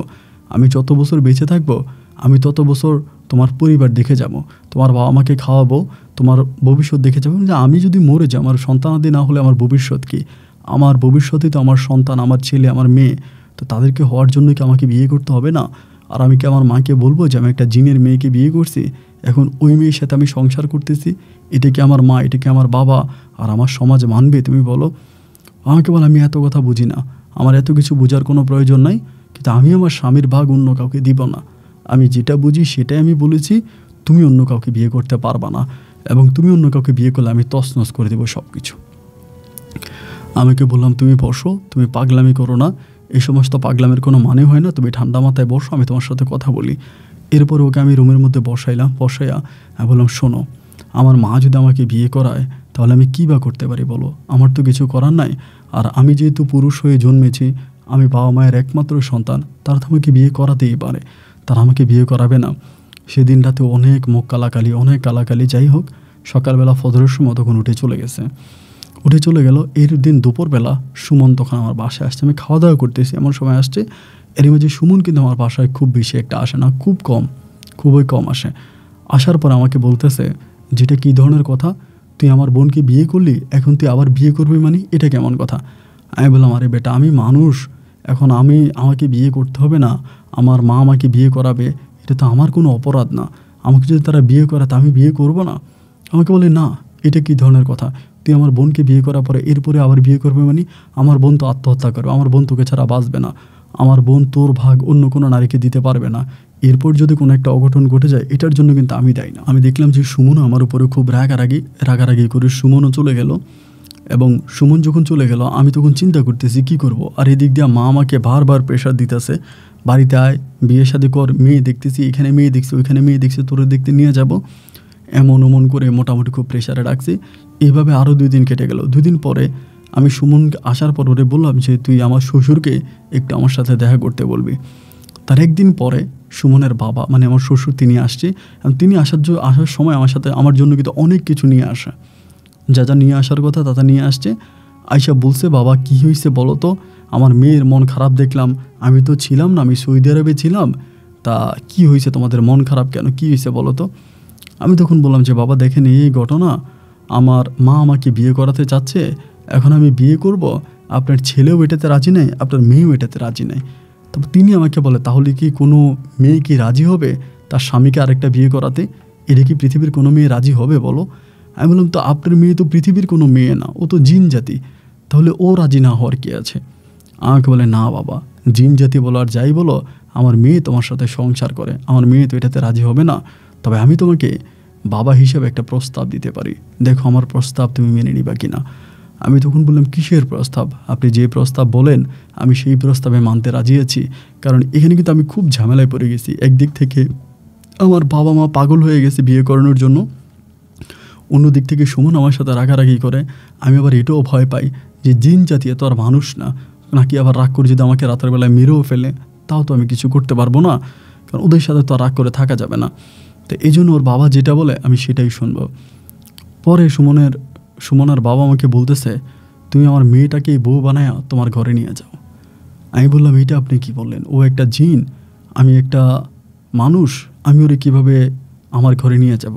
আমি যত বছর বেঁচে থাকবো আমি তত বছর তোমার পরিবার দেখে যাব, তোমার বাবা মাকে খাওয়াবো, তোমার ভবিষ্যৎ দেখে যাবো। যে আমি যদি মরে যাই আমার সন্তানাদি না হলে আমার ভবিষ্যৎ কী? আমার ভবিষ্যতে তো আমার সন্তান, আমার ছেলে, আমার মেয়ে, তো তাদেরকে হওয়ার জন্য কি আমাকে বিয়ে করতে হবে না? আর আমি কি আমার মাকে বলবো যে আমি একটা জিনের মেয়েকে বিয়ে করছি, এখন ওই মেয়ের সাথে আমি সংসার করতেছি, এটা কি আমার মা, এটা কি আমার বাবা, আর আমার সমাজ মানবে? তুমি বলো। আমাকে বলে আমি এত কথা বুঝি না, আমার এত কিছু বোঝার কোনো প্রয়োজন নাই, কিন্তু আমি আমার স্বামীর ভাগ অন্য কাউকে দিব না। আমি যেটা বুঝি সেটাই আমি বলেছি, তুমি অন্য কাউকে বিয়ে করতে পারবা না, এবং তুমি অন্য কাউকে বিয়ে করলে আমি তছনছ করে দেবো সব কিছু। আমাকে বললাম তুমি বসো, তুমি পাগলামি করো না, এই সমস্ত পাগলামের কোনো মানে হয় না, তুমি ঠান্ডা মাথায় বসো, আমি তোমার সাথে কথা বলি। এরপর ওকে আমি রুমের মধ্যে বসাইয়া আমি বললাম শোনো, আমার মা যদি আমাকে বিয়ে করায় তাহলে আমি কী বা করতে পারি বলো? আমার তো কিছু করার নাই। আর আমি যেহেতু পুরুষ হয়ে জন্মেছি, আমি বাবা মায়ের একমাত্র সন্তান, তারা তো আমাকে বিয়ে করাতেই পারে, তারা আমাকে বিয়ে করাবে না? সেদিন রাতে অনেক মুখ কালাকালি, যাই হোক সকালবেলা ফজরের সময় তখন উঠে চলে গেল। এর দিন দুপুরবেলা সুমন তখন আমার বাসায় আসছে, আমি খাওয়া দাওয়া করতেছি, এমন সময় আসছে। এর মাঝে সুমন কিন্তু আমার বাসায় খুব বেশি একটা আসে না, খুবই কম আসে। আসার পর আমাকে বলতেছে যেটা কী ধরনের কথা, তুই আমার বোনকে বিয়ে করলি, এখন তুই আবার বিয়ে করবি মানে এটা কেমন কথা? আমি বললাম আরে বেটা, আমি মানুষ, এখন আমাকে বিয়ে করতে হবে না, আমার মা আমাকে বিয়ে করাবে, এটা তো আমার কোনো অপরাধ না, আমাকে যদি তারা বিয়ে করাতে আমি বিয়ে করব না? আমাকে বলে না, এটা কী ধরনের কথা, তুই আমার বোনকে বিয়ে করার পরে এরপরে আবার বিয়ে করবে মানে? আমার বোন তো আত্মহত্যা করবে, আমার বোন তোকে ছাড়া বাঁচবে না, আমার বোন তোর ভাগ অন্য কোনো নারীকে দিতে পারবে না, এরপর যদি কোনো একটা অঘটন ঘটে যায় এটার জন্য কিন্তু আমি দায়ী না। আমি দেখলাম যে সুমনও আমার উপরে খুব রাগারাগি করে সুমনও চলে গেল। এবং সুমন যখন চলে গেল আমি তখন চিন্তা করতেছি কী করব। আর এদিক দিয়ে মা আমাকে বারবার প্রেশার দিতেছে, বাড়িতে আয়, বিয়ে শাদী কর, মেয়ে দেখতেছি, এখানে মেয়ে দেখছি, ওইখানে মেয়ে দেখছি, তোরে দেখতে নিয়ে যাব, এমন করে মোটামুটি খুব প্রেশারে রাখছি। এইভাবে আরও 2 দিন কেটে গেল। 2 দিন পরে আমি সুমন আসার পর ওরে বললাম যে তুই আমার শ্বশুরকে একটু আমার সাথে দেখা করতে বলবি। তার একদিন পরে সুমনের বাবা মানে আমার শ্বশুর তিনি আসছে, এবং তিনি আসার সময় আমার জন্য কিন্তু অনেক কিছু নিয়ে আসা, যা নিয়ে আসার কথা তা নিয়ে আসছে। আয়শা বলছে বাবা কি হয়েছে বলো তো, আমার মেয়ের মন খারাপ দেখলাম, আমি তো ছিলাম না, আমি সৌদি আরবে ছিলাম, তা কি হয়েছে তোমাদের মন খারাপ কেন, কি হয়েছে বলো তো? আমি তখন বললাম যে বাবা দেখেন এই ঘটনা, আমার মা আমাকে বিয়ে করাতে চাচ্ছে, এখন আমি বিয়ে করব, আপনার ছেলেও এটাতে রাজি নেই, আপনার মেয়েও এটাতে রাজি নেই। তবে তিনি আমাকে বলে তাহলে কি কোনো মেয়ে কি রাজি হবে তার স্বামীকে আরেকটা বিয়ে করাতে? এটা কি পৃথিবীর কোনো মেয়ে রাজি হবে বলো? আমি বললাম তো আপনার মেয়ে তো পৃথিবীর কোনো মেয়ে না, ও তো জিন জাতি, তাহলে ও রাজি না হওয়ার কী আছে? আমাকে বলে না বাবা, জিন জাতি বলো আর যাই বলো, আমার মেয়ে তোমার সাথে সংসার করে, আমার মেয়ে তো এটাতে রাজি হবে না, তবে আমি তোমাকে বাবা হিসেবে একটা প্রস্তাব দিতে পারি, দেখো আমার প্রস্তাব তুমি মেনে নিবা কিনা। আমি তখন বললাম কিসের প্রস্তাব? আপনি যে প্রস্তাব বলেন আমি সেই প্রস্তাবে মানতে রাজি আছি, কারণ এখানে কিন্তু আমি খুব ঝামেলায় পড়ে গেছি। একদিক থেকে আমার বাবা মা পাগল হয়ে গেছে বিয়ে করানোর জন্য, অন্যদিক থেকে সুমন আমার সাথে রাগারাগি করে, আমি আবার এটাও ভয় পাই যে জিন জাতি তো আর মানুষ না, নাকি আবার রাগ করে যদি আমাকে রাতের বেলায় মেরেও ফেলে তাও তো আমি কিছু করতে পারবো না, কারণ ওদের সাথে তো আর রাগ করে থাকা যাবে না। তো এই জন্য ওর বাবা যেটা বলে আমি সেটাই শুনবো। পরে সুমনের বাবা আমাকে বলতেছে তুমি আমার মেয়েটাকে বউ বানায়া তোমার ঘরে নিয়ে যাও। আমি বললাম এটা আপনি কি বললেন, ও একটা জিন, আমি একটা মানুষ, আমি ওরে কীভাবে আমার ঘরে নিয়ে যাব?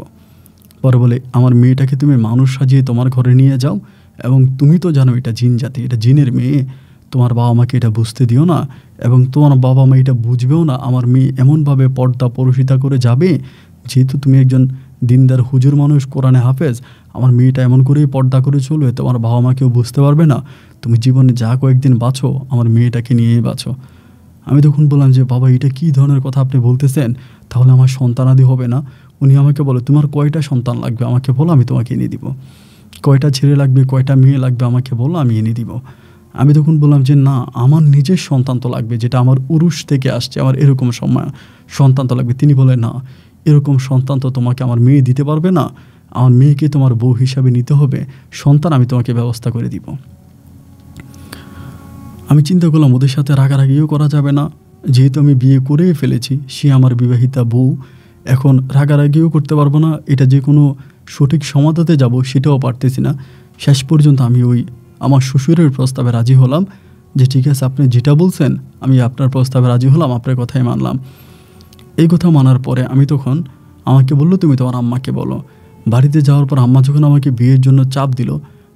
পরে বলে আমার মেয়েটাকে তুমি মানুষ সাজিয়ে তোমার ঘরে নিয়ে যাও, এবং তুমি তো জানো এটা জিন জাতি, এটা জিনের মেয়ে, তোমার বাবা মাকে এটা বুঝতে দিও না, এবং তোমার বাবা মা এটা বুঝবেও না। আমার মেয়ে এমনভাবে পর্দা পরশিতা করে যাবে, যেহেতু তুমি একজন দিনদার হুজুর মানুষ, কোরআনে হাফেজ, আমার মেয়েটা এমন করেই পর্দা করে চলবে, তোমার বাবা মা কেউ বুঝতে পারবে না, তুমি জীবনে যা কয়েকদিন বাঁচো আমার মেয়েটাকে নিয়েই বাঁচো। আমি তখন বললাম যে বাবা এটা কী ধরনের কথা আপনি বলতেছেন, তাহলে আমার সন্তানাদি হবে না? উনি আমাকে বলে তোমার কয়টা সন্তান লাগবে আমাকে বলো, আমি তোমাকে এনে দিব, কয়টা ছেলে লাগবে কয়টা মেয়ে লাগবে আমাকে বলো, আমি এনে দিব। আমি তখন বললাম যে না, আমার নিজের সন্তান তো লাগবে, যেটা আমার উরুষ থেকে আসছে, আমার এরকম সন্তান তো লাগবে। তিনি বলে না, এরকম সন্তান তো তোমাকে আমার মেয়ে দিতে পারবে না, আমার মেয়েকে তোমার বউ হিসাবে নিতে হবে, সন্তান আমি তোমাকে ব্যবস্থা করে দিব। আমি চিন্তা করলাম ওদের সাথে রাগারাগিও করা যাবে না, যেহেতু আমি বিয়ে করে ফেলেছি, সে আমার বিবাহিতা বউ, এখন রাগারাগিও করতে পারবো না, এটা যে কোনো সঠিক সমাধাতে যাব সেটাও পারতেছি না। শেষ পর্যন্ত আমি আমার শ্বশুরের প্রস্তাবে রাজি হলাম, যে ঠিক আছে আপনি যেটা বলছেন আমি আপনার প্রস্তাবে রাজি হলাম, আপনার কথাই মানলাম। এই কথা মানার পরে আমি তখন আমাকে বললো তুমি তোমার আম্মাকে বলো। বাড়িতে যাওয়ার পর আম্মা যখন আমাকে বিয়ের জন্য চাপ দিল,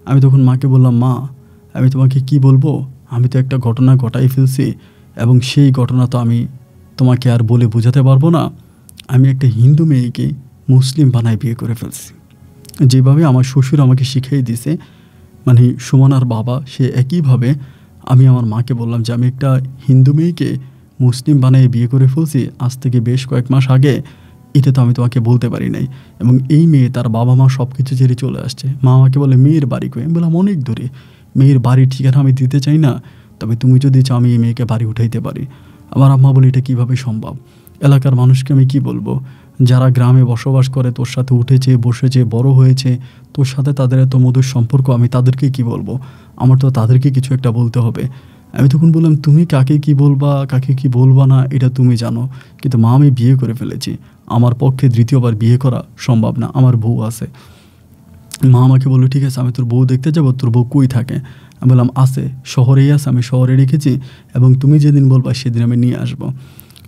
আমি তখন মাকে বললাম মা আমি তোমাকে কি বলবো, আমি তো একটা ঘটনা ঘটাই ফেলছি এবং সেই ঘটনা তো আমি তোমাকে আর বলে বোঝাতে পারবো না। আমি একটা হিন্দু মেয়েকে মুসলিম বানায় বিয়ে করে ফেলছি। যেভাবে আমার শ্বশুর আমাকে শিখিয়ে দিছে, মানে সুমনার বাবা সে একইভাবে আমি আমার মাকে বললাম যে আমি একটা হিন্দু মেয়েকে মুসলিম বানিয়ে বিয়ে করে ফেলছি আজ থেকে বেশ কয়েক মাস আগে। এটা তো আমি তোমাকে বলতে পারি নাই। এবং এই মেয়ে তার বাবা মা সব কিছু ছেড়ে চলে আসছে। মা আমাকে বলে মেয়ের বাড়ি কই? আমি বললাম অনেক দূরে। মেয়ের বাড়ির ঠিকানা আমি দিতে চাই না, তবে তুমি যদি চাও আমি এই মেয়েকে বাড়ি উঠাইতে পারি। আমার আম্মা বলে এটা কীভাবে সম্ভব? এলাকার মানুষকে আমি কি বলবো? যারা গ্রামে বসবাস করে, তোর সাথে উঠেছে বসেছে বড় হয়েছে, তোর সাথে তাদের এত মধুর সম্পর্ক, আমি তাদেরকে কি বলবো? আমার তো তাদেরকে কিছু একটা বলতে হবে। আমি তখন বললাম তুমি কাকে কি বলবা কাকে কি বলবা না এটা তুমি জানো, কিন্তু মা আমি বিয়ে করে ফেলেছি, আমার পক্ষে দ্বিতীয়বার বিয়ে করা সম্ভব না, আমার বউ আছে। মা আমাকে বললো ঠিক আছে আমি তোর বউ দেখতে যাবো, তোর বউ কই থাকে? আমি বললাম আছে, শহরেই আছে, আমি শহরে রেখেছি এবং তুমি যেদিন বলবা সেদিন আমি নিয়ে আসবো।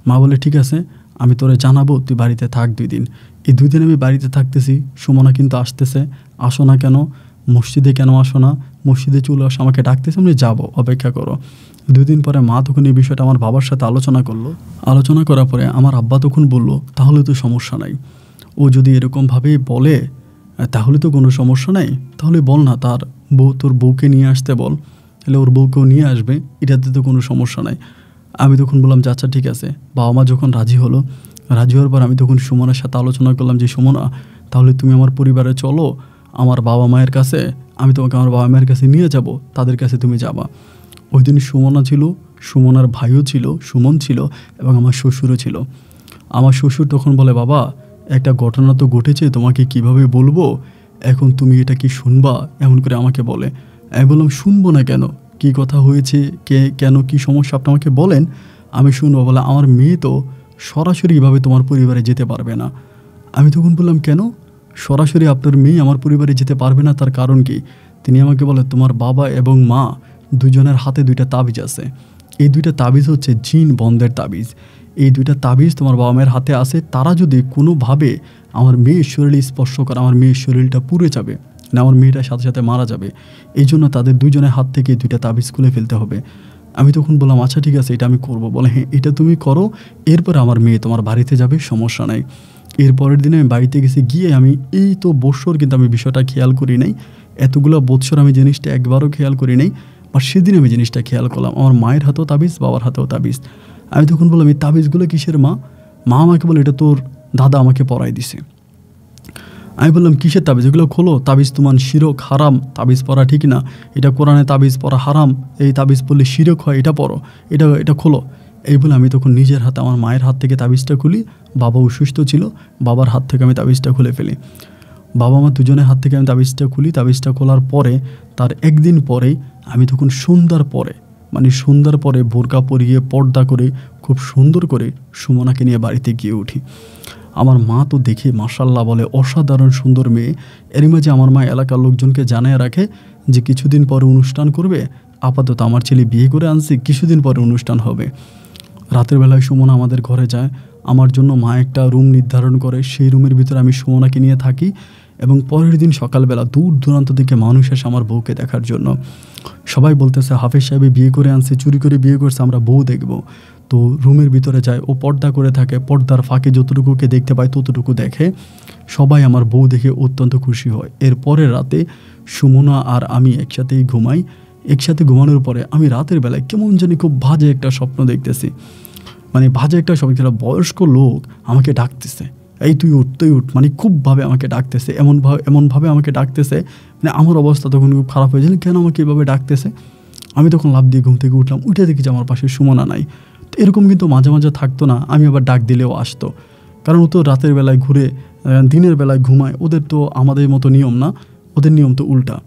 মা বলে ঠিক আছে আমি তোরে জানাবো, তুই বাড়িতে থাক 2 দিন। এই 2 দিন আমি বাড়িতে থাকতেছি, সুমনা কিন্তু আসতেছে, আসো না কেন? মসজিদে কেন আসো না? মসজিদে চলে আসো, আমাকে ডাকতেছে, আমি যাবো, অপেক্ষা করো। 2 দিন পরে মা তখন এই বিষয়টা আমার বাবার সাথে আলোচনা করলো। আলোচনা করার পরে আমার আব্বা তখন বলল তাহলে তো সমস্যা নাই, ও যদি এরকমভাবেই বলে তাহলে তো কোনো সমস্যা নাই, তাহলে বল না তার বউ, তোর বউকে নিয়ে আসতে বল, তাহলে ওর বউকেও নিয়ে আসবে, এটাতে তো কোনো সমস্যা নাই। আমি তখন বললাম যে আচ্ছা ঠিক আছে। বাবা মা যখন রাজি হলো, রাজি হওয়ার পর আমি তখন সুমনার সাথে আলোচনা করলাম যে সুমনা তাহলে তুমি আমার পরিবারে চলো, আমার বাবা মায়ের কাছে, আমি তোমাকে আমার বাবা মায়ের কাছে নিয়ে যাব, তাদের কাছে তুমি যাবা। ওই দিন সুমনা ছিল, সুমনার ভাইও ছিল, সুমন ছিল এবং আমার শ্বশুরও ছিল। আমার শ্বশুর তখন বলে বাবা একটা ঘটনা তো ঘটেছে, তোমাকে কিভাবে বলবো, এখন তুমি এটা কি শুনবা, এমন করে আমাকে বলে। আমি বললাম শুনবো না কেন, কি কথা হয়েছে, কেন কি সমস্যা আপনি আমাকে বলেন, আমি শুনবো। বলে আমার মেয়ে তো সরাসরি এভাবে তোমার পরিবারে যেতে পারবে না। আমি তখন বললাম কেন সরাসরি আপনার মেয়ে আমার পরিবারে যেতে পারবে না, তার কারণ কি? তিনি আমাকে বলে তোমার বাবা এবং মা দুজনের হাতে 2টা তাবিজ আছে, এই 2টা তাবিজ হচ্ছে জিন বন্ধের তাবিজ। এই 2টা তাবিজ তোমার বাবা মায়ের হাতে আছে, তারা যদি কোনোভাবে আমার মেয়ের শরীরে স্পর্শ করে আমার মেয়ের শরীরটা পুড়ে যাবে, না আমার মেয়েটার সাথে সাথে মারা যাবে, এই জন্য তাদের 2 জনের হাত থেকে 2টা তাবিজ খুলে ফেলতে হবে। আমি তখন বললাম আচ্ছা ঠিক আছে এটা আমি করব। বলে হ্যাঁ এটা তুমি করো, এরপর আমার মেয়ে তোমার বাড়িতে যাবে, সমস্যা নাই। এর পরের দিনে আমি বাড়িতে গেছি, গিয়ে আমি এই তো বৎসর কিন্তু আমি বিষয়টা খেয়াল করি নাই, এতগুলো বৎসর আমি জিনিসটা একবারও খেয়াল করি নাই, বা সেদিন আমি জিনিসটা খেয়াল করলাম আমার মায়ের হাতেও তাবিজ, বাবার হাতেও তাবিজ। আমি তখন বললাম এই তাবিজগুলো কিসের মা? মা আমাকে বলে এটা তোর দাদা আমাকে পরাই দিছে। আমি বললাম কিসের তাবিজ, এগুলো খোলো, তাবিজ তোমার শিরক হারাম, তাবিজ পরা ঠিক না, এটা কোরআনে তাবিজ পরা হারাম, এই তাবিজ পড়লে শিরক হয়, এটা পড়ো, এটা খোলো। এই বলে আমি তখন নিজের হাতে আমার মায়ের হাত থেকে তাবিজটা খুলি, বাবা অসুস্থ ছিল, বাবার হাত থেকে আমি তাবিজটা খুলে ফেলি। বাবা মা দুজনের হাত থেকে আমি তাবিজটা খুলি। তাবিজটা খোলার পরে তার একদিন পরেই আমি তখন সন্ধ্যার পরে বোরকা পরিয়ে পর্দা করে খুব সুন্দর করে সুমনাকে নিয়ে বাড়িতে গিয়ে উঠি। আমার মা তো দেখে মাশাল্লাহ বলে অসাধারণ সুন্দর মেয়ে। এরই মাঝে আমার মা এলাকার লোকজনকে জানিয়ে রাখে যে কিছুদিন পরে অনুষ্ঠান করবে, আপাতত আমার ছেলে বিয়ে করে আনছি, কিছুদিন পরে অনুষ্ঠান হবে। রাতের বেলায় সুমনা আমাদের ঘরে যায়, আমার জন্য মা একটা রুম নির্ধারণ করে, সেই রুমের ভিতরে আমি সুমনাকে নিয়ে থাকি এবং পরের দিন সকালবেলা দূর দূরান্ত থেকে মানুষ আসে আমার বউকে দেখার জন্য। সবাই বলতেছে হাফেজ সাহেব বিয়ে করে আনছে, চুরি করে বিয়ে করছে, আমরা বউ দেখব। তো রুমের ভিতরে যায়, ও পর্দা করে থাকে, পর্দার ফাঁকে যতটুকুকে দেখতে পায় ততটুকু দেখে। সবাই আমার বউ দেখে অত্যন্ত খুশি হয়। এর পরের রাতে সুমনা আর আমি একসাথেই ঘুমাই। একসাথে ঘুমানোর পরে আমি রাতের বেলায় কেমন জানি খুব বাজে একটা স্বপ্ন দেখতেছি, মানে বাজে একটা স্বপ্ন, বয়স্ক লোক আমাকে ডাকতেছে, এই তুই উঠ, মানে খুবভাবে আমাকে ডাকতেছে, এমনভাবে আমাকে ডাকতেছে, মানে আমার অবস্থা তখন খুব খারাপ হয়ে যায়, কেন আমাকে এভাবে ডাকতেছে। আমি তখন লাফ দিয়ে ঘুম থেকে উঠলাম, উঠে দেখি যে আমার পাশে সুমনা নাই। তো এরকম কিন্তু মাঝে মাঝে থাকতো না, আমি আবার ডাক দিলেও আসতো, কারণ ও তো রাতের বেলায় ঘুরে দিনের বেলায় ঘুমায়। ওদের তো আমাদের মতো নিয়ম না, ওদের নিয়ম তো উল্টা,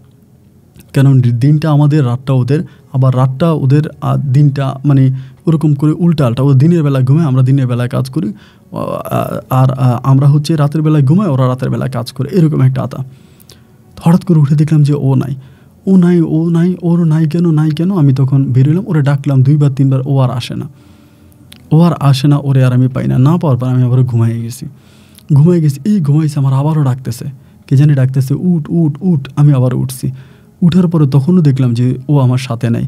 কারণ দিনটা আমাদের, রাতটা ওদের, আবার রাতটা ওদের, আর দিনটা মানে ওরকম করে উল্টালটা। ও দিনের বেলায় ঘুমায়, আমরা দিনের বেলায় কাজ করি, আর আমরা হচ্ছে রাতের বেলায় ঘুমাই, ওরা রাতের বেলায় কাজ করে, এরকম একটা আতা। হঠাৎ করে উঠে দেখলাম যে ও নাই। ও ও নাই, ও নাই, ওর নাই কেন, নাই কেন। আমি তখন বেরোলাম, ওরে ডাকলাম 2বার 3বার, ও আর আসে না, ও আর আসে না, ওরে আর আমি পাই না। না পাওয়ার পর আমি আবার ঘুমাই গেছি। এই ঘুমাইছে, আমার আবারও ডাকতেছে, কে জানি ডাকতেছে, উঠ উঠ উঠ। আমি আবার উঠছি। উঠার পরে তখনও দেখলাম যে ও আমার সাথে নাই।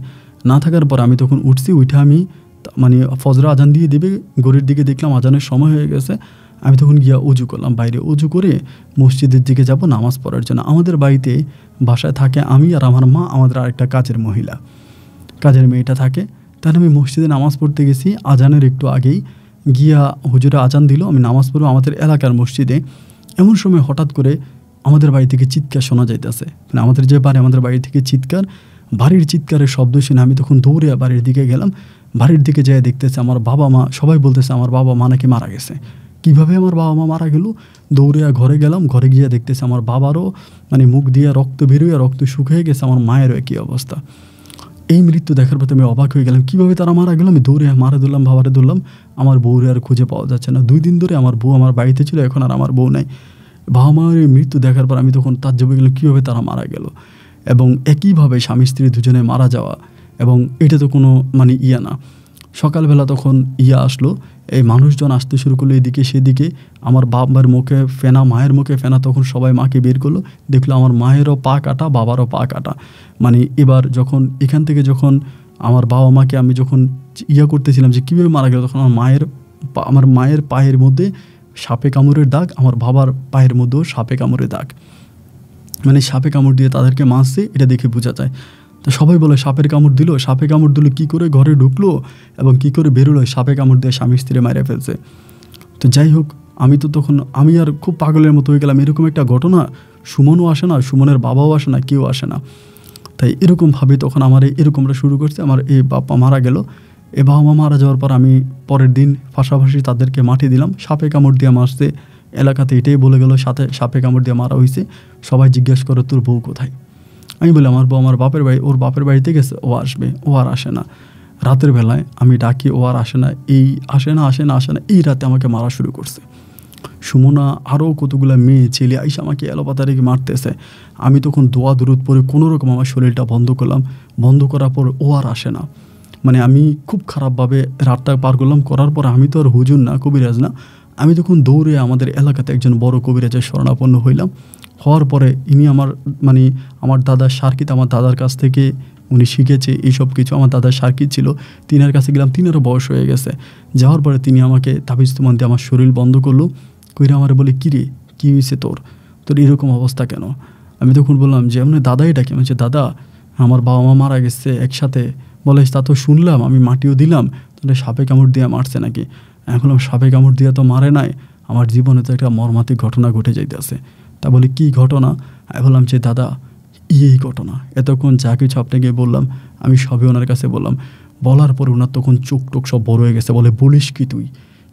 না থাকার পর আমি তখন উঠছি, উঠে আমি মানে ফজর আজান দিয়ে দেবে, ঘড়ির দিকে দেখলাম আজানের সময় হয়ে গেছে। আমি তখন গিয়া উজু করলাম, বাইরে উজু করে মসজিদের দিকে যাব নামাজ পড়ার জন্য। আমাদের বাড়িতে বাসায় থাকে আমি আর আমার মা, আমাদের আরেকটা কাজের মহিলা, কাজের মেয়েটা থাকে। তাহলে আমি মসজিদে নামাজ পড়তে গেছি আজানের একটু আগেই। গিয়া হুজুরে আজান দিল, আমি নামাজ পড়ব আমাদের এলাকার মসজিদে। এমন সময় হঠাৎ করে আমাদের বাড়ি থেকে চিৎকার শোনা যাইতেছে, মানে আমাদের যে বাড়ি, আমাদের বাড়ি থেকে চিৎকার, বাড়ির চিৎকারের শব্দ শুনে আমি তখন দৌড়ে বাড়ির দিকে গেলাম। বাড়ির দিকে যেয়ে দেখতেছে আমার বাবা মা, সবাই বলতেছে আমার বাবা মা নাকি মারা গেছে। কিভাবে আমার বাবা মা মারা গেল? দৌড়ে ঘরে গেলাম, ঘরে গিয়ে দেখতেছে আমার বাবারও মানে মুখ দিয়ে রক্ত বেরোয়, রক্ত শুকিয়ে গেছে, আমার মায়েরও একই অবস্থা। এই মৃত্যু দেখার পর আমি অবাক হয়ে গেলাম, কীভাবে তারা মারা গেল। আমি দৌড়ে মারা ধরলাম, বাবারে ধরলাম, আমার বউরে আর খুঁজে পাওয়া যাচ্ছে না। 2 দিন ধরে আমার বউ আমার বাড়িতে ছিল, এখন আর আমার বউ নাই। বাবা মায়ের এই মৃত্যু দেখার পর আমি তখন তাজ্জবে গেলাম, কীভাবে তারা মারা গেল। এবং একইভাবে স্বামী স্ত্রী দুজনে মারা যাওয়া, এবং এটা তো কোনো মানে না। সকালবেলা তখন আসলো, এই মানুষজন আসতে শুরু করলো এদিকে সেদিকে। আমার বাবার মুখে ফেনা, মায়ের মুখে ফেনা। তখন সবাই মাকে বের করলো, দেখলো আমার মায়েরও পা কাটা, বাবারও পা কাটা। মানে এবার যখন এখান থেকে যখন আমার বাবা মাকে আমি যখন করতেছিলাম যে কীভাবে মারা গেল, তখন আমার মায়ের পায়ের মধ্যে সাপে কামড়ের দাগ, আমার বাবার পায়ের মধ্যেও সাপে কামড়ের দাগ। মানে সাপে কামড় দিয়ে তাদেরকে মারছে, এটা দেখে বোঝা যায়। তো সবাই বলে সাপের কামড় দিল, সাপে কামড় দিল, কী করে ঘরে ঢুকলো এবং কী করে বেরোলো, সাপে কামড় দিয়ে স্বামী স্ত্রী মারে ফেলছে। তো যাই হোক, আমি তো তখন আমি আর খুব পাগলের মতো হয়ে গেলাম। এরকম একটা ঘটনা, সুমনও আসে না, সুমনের বাবাও আসে না, কেউ আসে না। তাই এরকমভাবে তখন আমার এরকমটা শুরু করছে। আমার এই বাবা মারা গেল। এ বাবা মা মারা যাওয়ার পর আমি পরের দিন পাশাপাশি তাদেরকে মাটি দিলাম। সাপে কামড় দিয়ে মারছে, এলাকাতে এটাই বলে গেল সাপে কামড় দিয়ে মারা হয়েছে। সবাই জিজ্ঞেস করে তোর বউ কোথায়। আমি বলি আমার বউ আমার বাপের বাড়ি, ওর বাপের বাড়িতে গেছে, ও আসবে, ও আর আসে না। রাতের বেলায় আমি ডাকি, ও আর আসে না, আসে না। এই রাতে আমাকে মারা শুরু করছে। সুমনা আরও কতগুলো মেয়ে ছেলে আইসা আমাকে এলোপাতা রেখে মারতেছে। আমি তখন দোয়া দরুদ পরে কোনোরকম আমার শরীরটা বন্ধ করলাম। বন্ধ করার পর ও আর আসে না। মানে আমি খুব খারাপভাবে রাতটা পার করলাম। করার পর আমি তো আর হুজুর না, কবিরাজ না। আমি তখন দৌড়ে আমাদের এলাকাতে একজন বড় কবিরাজের শরণাপন্ন হইলাম। হওয়ার পরে ইনি আমার দাদার সার্কিত, আমার দাদার কাছ থেকে উনি শিখেছে এইসব কিছু। আমার দাদার সার্কিত ছিল, তিনার কাছে গেলাম, তিনারও বয়স হয়ে গেছে। যাওয়ার পরে তিনি আমাকে তাবিজ তুমান দিয়ে আমার শরীর বন্ধ করলো। কইরা আমার বলে, কী রে, কী হয়েছে তোর এরকম অবস্থা কেন? আমি তখন বললাম যে এমনি দাদাই ডাকি। আমি বলছি দাদা, আমার বাবা মা মারা গেছে একসাথে। বলে তা তো শুনলাম, আমি মাটিও দিলাম, তাহলে সাপে কামড় দিয়ে মারছে নাকি? আমি বললাম সাপে কামড় দিয়ে তো মারে নাই, আমার জীবনে তো একটা মর্মান্তিক ঘটনা ঘটে যাইতেছে। তা বলে কী ঘটনা? আমি বললাম যে দাদা এই ঘটনা, এতক্ষণ যা কিছু আপনাকে বললাম আমি সবই ওনার কাছে বললাম। বলার পরে ওনার তখন চোখ টোক সব বড় হয়ে গেছে। বলে বলিস কি তুই,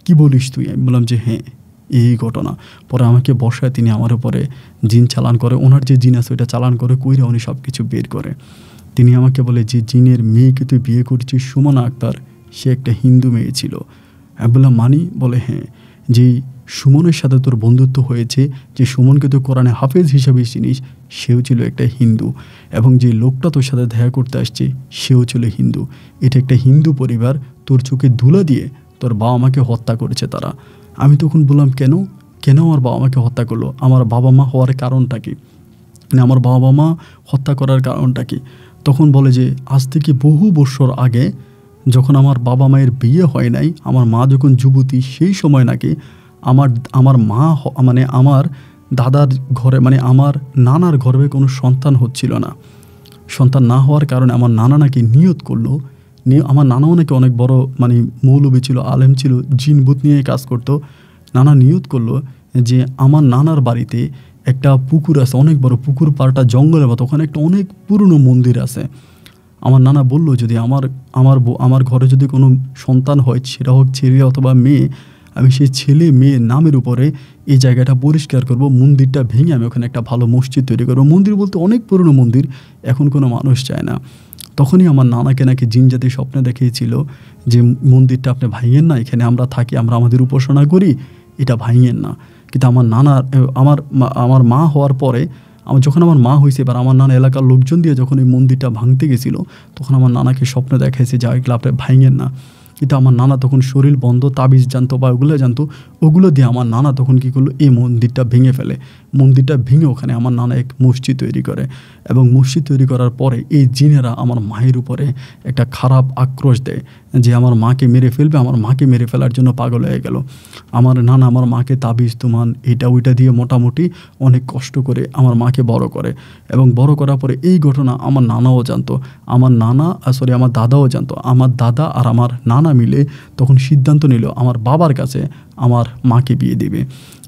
কী বলিস তুই? আমি বললাম যে হ্যাঁ এই ঘটনা। পরে আমাকে বসায় তিনি আমার উপরে জিন চালান করে, ওনার যে জিন আছে ওইটা চালান করে, কইরা উনি সব কিছু বের করে। তিনি আমাকে বলে যে জিনের মেয়েকে তুই বিয়ে করছিস, সুমনা আক্তার, সে একটা হিন্দু মেয়ে ছিল। আমি বললাম মানি? বলে হ্যাঁ, যেই সুমনের সাথে তোর বন্ধুত্ব হয়েছে, যে সুমনকে তুই কোরআনে হাফেজ হিসাবে চিনিস, সেও ছিল একটা হিন্দু। এবং যে লোকটা তোর সাথে দেখা করতে আসছে সেও ছিল হিন্দু। এটা একটা হিন্দু পরিবার, তোর চোখে ধুলা দিয়ে তোর বাবা মাকে হত্যা করেছে তারা। আমি তখন বললাম কেন আমার বাবা মাকে হত্যা করলো? আমার বাবা মা হওয়ার কারণটা কি? মানে আমার বাবা মা হত্যা করার কারণটা কি? তখন বলে যে আজ থেকে বহু বছর আগে যখন আমার বাবা মায়ের বিয়ে হয় নাই, আমার মা যখন যুবতী, সেই সময় নাকি আমার মা মানে আমার দাদার ঘরে, মানে আমার নানার ঘরে কোনো সন্তান হচ্ছিল না। সন্তান না হওয়ার কারণে আমার নানা নাকি নিয়ত করলো, আমার নানাও নাকি অনেক বড় মানে মৌলবী ছিল, আলেম ছিল, জিনভূত নিয়ে কাজ করতো। নানা নিয়ত করলো যে আমার নানার বাড়িতে একটা পুকুর আছে, অনেক বড় পুকুর, পাড়টা জঙ্গলের মতো, ওখানে একটা অনেক পুরনো মন্দির আছে। আমার নানা বললো যদি আমার ঘরে যদি কোনো সন্তান হয়, সেটা হোক ছেলে অথবা মেয়ে, আমি সেই ছেলে মেয়ে নামের উপরে এই জায়গাটা পরিষ্কার করব, মন্দিরটা ভেঙে আমি ওখানে একটা ভালো মসজিদ তৈরি করবো। মন্দির বলতে অনেক পুরনো মন্দির, এখন কোনো মানুষ চায় না। তখনই আমার নানাকে নাকি জিন জাতি স্বপ্নে দেখিয়েছিল যে মন্দিরটা আপনি ভাঙেন না, এখানে আমরা থাকি, আমরা আমাদের উপাসনা করি, এটা ভাঙেন না। কিন্তু আমার নানার আমার মা হওয়ার পরে যখন আমার মা হয়েছে, এবার আমার নানা এলাকার লোকজন দিয়ে যখন এই মন্দিরটা ভাঙতে গেছিল, তখন আমার নানাকে স্বপ্নে দেখাইছে যে এগুলো আপনি ভাঙেন না। কিন্তু আমার নানা তখন শরীর বন্ধ, তাবিজ জানতো বা ওগুলো জানতো, ওগুলো দিয়ে আমার নানা তখন কী করলো, এই মন্দিরটা ভেঙে ফেলে। মন্দিরটা ভেঙে ওখানে আমার নানা এক মসজিদ তৈরি করে, এবং মসজিদ তৈরি করার পরে এই জিনেরা আমার মায়ের উপরে একটা খারাপ আক্রোশ দেয় যে আমার মাকে মেরে ফেলবে। আমার মাকে মেরে ফেলার জন্য পাগল হয়ে গেল। আমার নানা আমার মাকে তাবিজ তুমান এটা ওইটা দিয়ে মোটামুটি অনেক কষ্ট করে আমার মাকে বড় করে, এবং বড় করার পরে এই ঘটনা আমার নানাও জানতো। আমার আমার দাদাও জানতো। আমার দাদা আর আমার নানা মিলে তখন সিদ্ধান্ত নিল আমার বাবার কাছে আমার মাকে বিয়ে দেবে।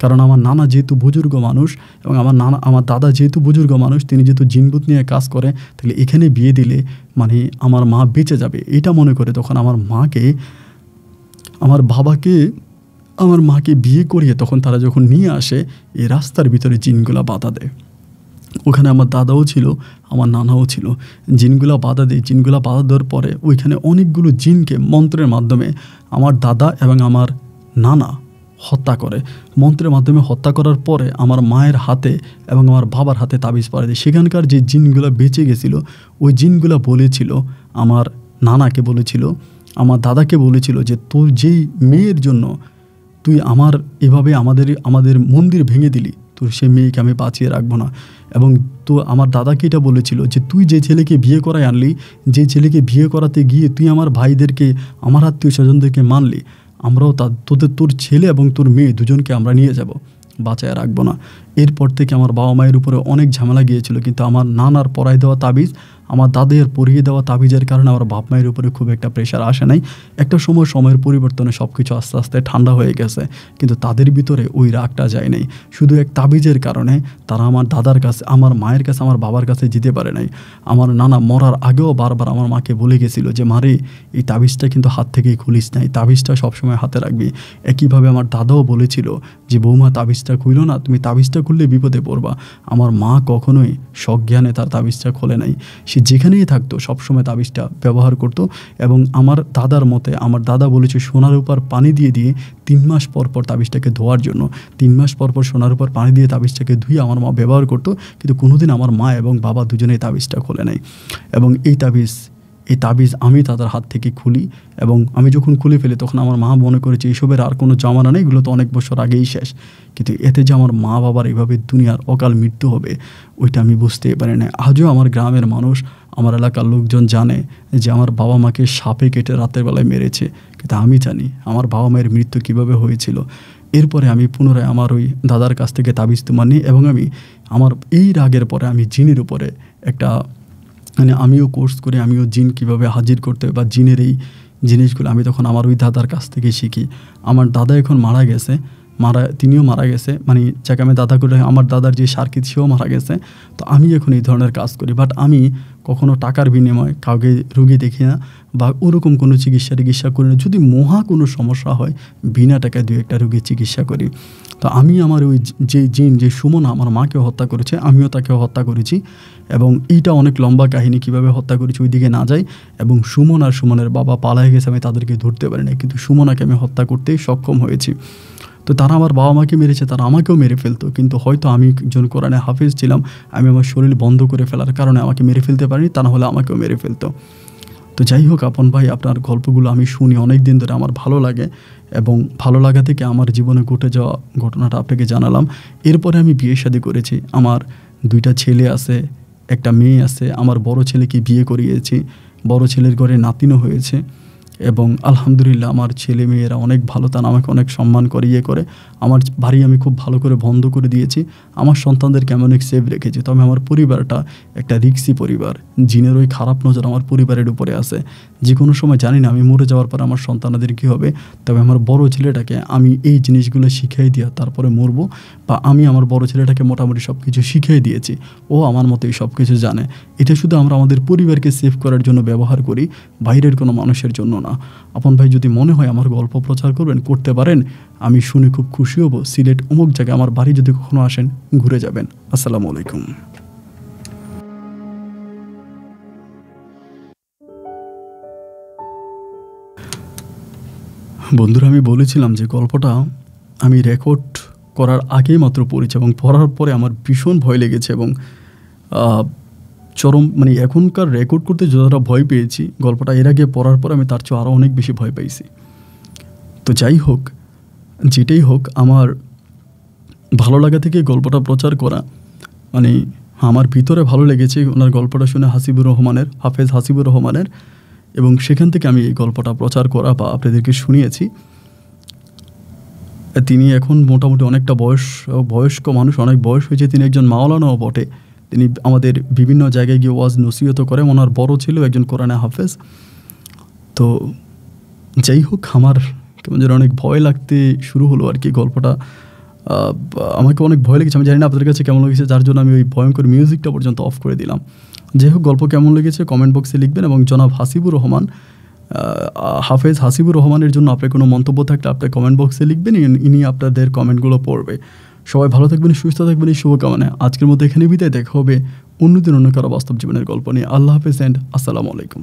কারণ আমার নানা যেহেতু বুজুর্গ মানুষ, এবং আমার দাদা যেহেতু বুজুর্গ মানুষ, তিনি যেহেতু জিনবুত নিয়ে কাজ করে, তাহলে এখানে বিয়ে দিলে মানে আমার মা বেঁচে যাবে, এটা মনে করে তখন আমার মাকে বিয়ে করিয়ে তখন তারা যখন নিয়ে আসে, এই রাস্তার ভিতরে জিনগুলা বাধা দেয়। ওখানে আমার দাদাও ছিল, আমার নানাও ছিল। জিনগুলা বাধা দেয়। জিনগুলা বাধা দেওয়ার পরে ওইখানে অনেকগুলো জিনকে মন্ত্রের মাধ্যমে আমার দাদা এবং আমার নানা হত্যা করে। মন্ত্রের মাধ্যমে হত্যা করার পরে আমার মায়ের হাতে এবং আমার বাবার হাতে তাবিজ পরে দেয়। সেখানকার যে জিনগুলো বেঁচে গেছিলো, ওই জিনগুলো বলেছিল, আমার নানাকে বলেছিল, আমার দাদাকে বলেছিল যে তোর যেই মেয়ের জন্য তুই এভাবে আমাদের মন্দির ভেঙে দিলি, তোর সেই মেয়েকে আমি বাঁচিয়ে রাখবো না। এবং তো আমার দাদাকে এটা বলেছিল যে তুই যে ছেলেকে বিয়ে করায় আনলি, যে ছেলেকে বিয়ে করাতে গিয়ে তুই আমার ভাইদেরকে, আমার আত্মীয় স্বজনদেরকে মানলি, আমরাও তোর ছেলে এবং তোর মেয়ে দুজনকে আমরা নিয়ে যাব, বাঁচায় রাখবো না। এরপর থেকে আমার বাবা মায়ের উপরে অনেক ঝামেলা গিয়েছিল, কিন্তু আমার নানার পরায় দেওয়া তাবিজ, আমার দাদের পরিয়ে দেওয়া তাবিজের কারণে আমার বাপ মায়ের উপরে খুব একটা প্রেশার আসে নাই। একটা সময়ের পরিবর্তনে সব কিছু আস্তে আস্তে ঠান্ডা হয়ে গেছে, কিন্তু তাদের ভিতরে ওই রাগটা যায় নাই। শুধু এক তাবিজের কারণে তারা আমার দাদার কাছে, আমার মায়ের কাছে, আমার বাবার কাছে যেতে পারে নাই। আমার নানা মরার আগেও বারবার আমার মাকে বলে গেছিলো যে মারে, এই তাবিজটা কিন্তু হাত থেকেই খুলিস নাই, তাবিজটা সবসময় হাতে রাখবি। একইভাবে আমার দাদাও বলেছিল যে বৌমা তাবিজটা খুইলো না, তুমি তাবিজটা খুললে বিপদে পড়বা। আমার মা কখনোই সজ্ঞানে তার তাবিজটা খোলে নাই। সে যেখানেই থাকতো সবসময় তাবিজটা ব্যবহার করত। এবং আমার দাদার মতে, আমার দাদা বলেছে সোনার উপর পানি দিয়ে 3 মাস পর পর তাবিজটাকে ধোয়ার জন্য, 3 মাস পর পর সোনার উপর পানি দিয়ে তাবিজটাকে ধুয়ে আমার মা ব্যবহার করতো। কিন্তু কোনোদিন আমার মা এবং বাবা দুজনেই তাবিজটা খোলে নাই। এবং এই তাবিজ আমি তাদের হাত থেকে খুলি, এবং আমি যখন খুলে ফেলি তখন আমার মা মনে করেছে এইসবের আর কোনো জামানা নেই, এগুলো তো অনেক বছর আগেই শেষ। কিন্তু এতে যে আমার মা বাবার এইভাবে দুনিয়ার অকাল মৃত্যু হবে, ওইটা আমি বুঝতেই পারি না। আজও আমার গ্রামের মানুষ, আমার এলাকার লোকজন জানে যে আমার বাবা মাকে সাপে কেটে রাতের বেলায় মেরেছে, কিন্তু আমি জানি আমার বাবা মায়ের মৃত্যু কীভাবে হয়েছিল। এরপরে আমি পুনরায় আমার ওই দাদার কাছ থেকে তাবিজ তুমা নিই, এবং আমার এই রাগের পরে আমি জিনের উপরে একটা আমিও কোর্স করে, আমিও জিন কীভাবে হাজির করতে বা জিনের এই জিনিসগুলো আমি তখন আমার ওই দাদার কাছ থেকে শিখি। আমার দাদা এখন তিনিও মারা গেছে, যাকে আমি দাদা করে, আমার দাদার যে সার্কিট সেও মারা গেছে। তো আমি এখন এই ধরনের কাজ করি, বাট আমি কখনো টাকার বিনিময়ে কাউকে রুগী দেখি না, বা ওরকম কোনো চিকিৎসা করি না। যদি কোনো সমস্যা হয়, বিনা টাকায় 2-1টা রুগীর চিকিৎসা করি। তো আমি আমার ওই যে সুমন আমার মাকে হত্যা করেছে, আমিও তাকেও হত্যা করেছি। এবং এইটা অনেক লম্বা কাহিনী, কীভাবে হত্যা করেছি ওই দিকে না যাই। এবং সুমন আর সুমনের বাবা পালায় গেছে, আমি তাদেরকে ধরতে পারি না, কিন্তু সুমনাকে আমি হত্যা করতেই সক্ষম হয়েছি। তো তারা আমার বাবা মাকে মেরেছে, তারা আমাকেও মেরে ফেলতো, কিন্তু হয়তো আমি একজন কোরআনে হাফেজ ছিলাম, আমি আমার শরীর বন্ধ করে ফেলার কারণে আমাকে মেরে ফেলতে পারিনি, তা না হলে আমাকেও মেরে ফেলতো। তো যাই হোক আপন ভাই, আপনার গল্পগুলো আমি শুনি অনেক দিন ধরে, আমার ভালো লাগে, এবং ভালো লাগা থেকে আমার জীবনে ঘটে যাওয়া ঘটনাটা আপনাকে জানালাম। এরপরে আমি বিয়ে শাদী করেছি, আমার 2টা ছেলে আছে, একটা মেয়ে আছে। আমার বড় ছেলেকে বিয়ে করিয়েছি, বড় ছেলের ঘরে নাতিনও হয়েছে, এবং আলহামদুলিল্লাহ আমার ছেলে মেয়েরা অনেক ভালো, তারা আমাকে অনেক সম্মান করে করে। আমার বাড়ি আমি খুব ভালো করে বন্ধ করে দিয়েছি, আমার সন্তানদেরকে আমি অনেক সেভ রেখেছি। তবে আমার পরিবারটা একটা রিক্সি পরিবার, জিনের ওই খারাপ নজর আমার পরিবারের উপরে আছে। যে কোনো সময় জানি না আমি মরে যাওয়ার পর আমার সন্তানদের কী হবে। তবে আমার বড় ছেলেটাকে আমি এই জিনিসগুলো শিখিয়ে দিয়া তারপরে মরবো, বা আমি আমার বড় ছেলেটাকে মোটামুটি সব কিছু শিখিয়ে দিয়েছি, ও আমার মতোই সব কিছু জানে। এটা শুধু আমরা আমাদের পরিবারকে সেভ করার জন্য ব্যবহার করি, বাইরের কোনো মানুষের জন্য না। আপন ভাই, যদি মনে হয় আমার গল্প প্রচার করতে পারেন, আমি শুনে খুব খুশি হব। সিলেট অমুক জায়গায় আমার বাড়ি যদি কখনো আসেন, ঘুরে যাবেন। আসসালামু আলাইকুম। বন্ধুরা, আমি বলেছিলাম যে গল্পটা আমি রেকর্ড করার আগেই মাত্র পড়েছি এবং পড়ার পরে আমার ভীষণ ভয় লেগেছে এবং চরম মানে এখনকার রেকর্ড করতে যতটা ভয় পেয়েছি গল্পটা এর আগে পড়ার পর আমি তার চেয়ে আরও অনেক বেশি ভয় পাইছি। তো যাই হোক, যেটাই হোক, আমার ভালো লাগা থেকে গল্পটা প্রচার করা, মানে আমার ভিতরে ভালো লেগেছে ওনার গল্পটা শুনে হাফেজ হাসিবুর রহমানের, এবং সেখান থেকে আমি এই গল্পটা প্রচার করা বা আপনাদেরকে শুনিয়েছি। তিনি এখন মোটামুটি অনেকটা বয়স্ক মানুষ, অনেক বয়স হয়েছে, তিনি একজন মাওলানাও বটে। তিনি আমাদের বিভিন্ন জায়গায় গিয়ে ওয়াজ নসিহত করেন। ওনার বড় ছিল একজন কোরআনে হাফেজ। তো যাই হোক, আমার কেমন যেন অনেক ভয় লাগতে শুরু হলো আর কি। গল্পটা আমাকে অনেক ভয় লেগেছে, আমি জানি না আপনাদের কাছে কেমন লেগেছে, যার জন্য আমি ওই ভয়ঙ্কর মিউজিকটা পর্যন্ত অফ করে দিলাম। যাই হোক, গল্প কেমন লেগেছে কমেন্ট বক্সে লিখবেন, এবং জনাব হাফেজ হাসিবুর রহমানের জন্য আপনার কোনো মন্তব্য থাকলে আপনার কমেন্ট বক্সে লিখবেন, ইনি আপনাদের কমেন্টগুলো পড়বে। সবাই ভালো থাকবেন, সুস্থ থাকবেন, এই শুভকামনায় আজকের মতো এখানে বিদায়। দেখা হবে অন্যদিন অন্য কারো বাস্তব জীবনের গল্প নিয়ে। আল্লাহ হাফেজ অ্যান্ড আসসালামু আলাইকুম।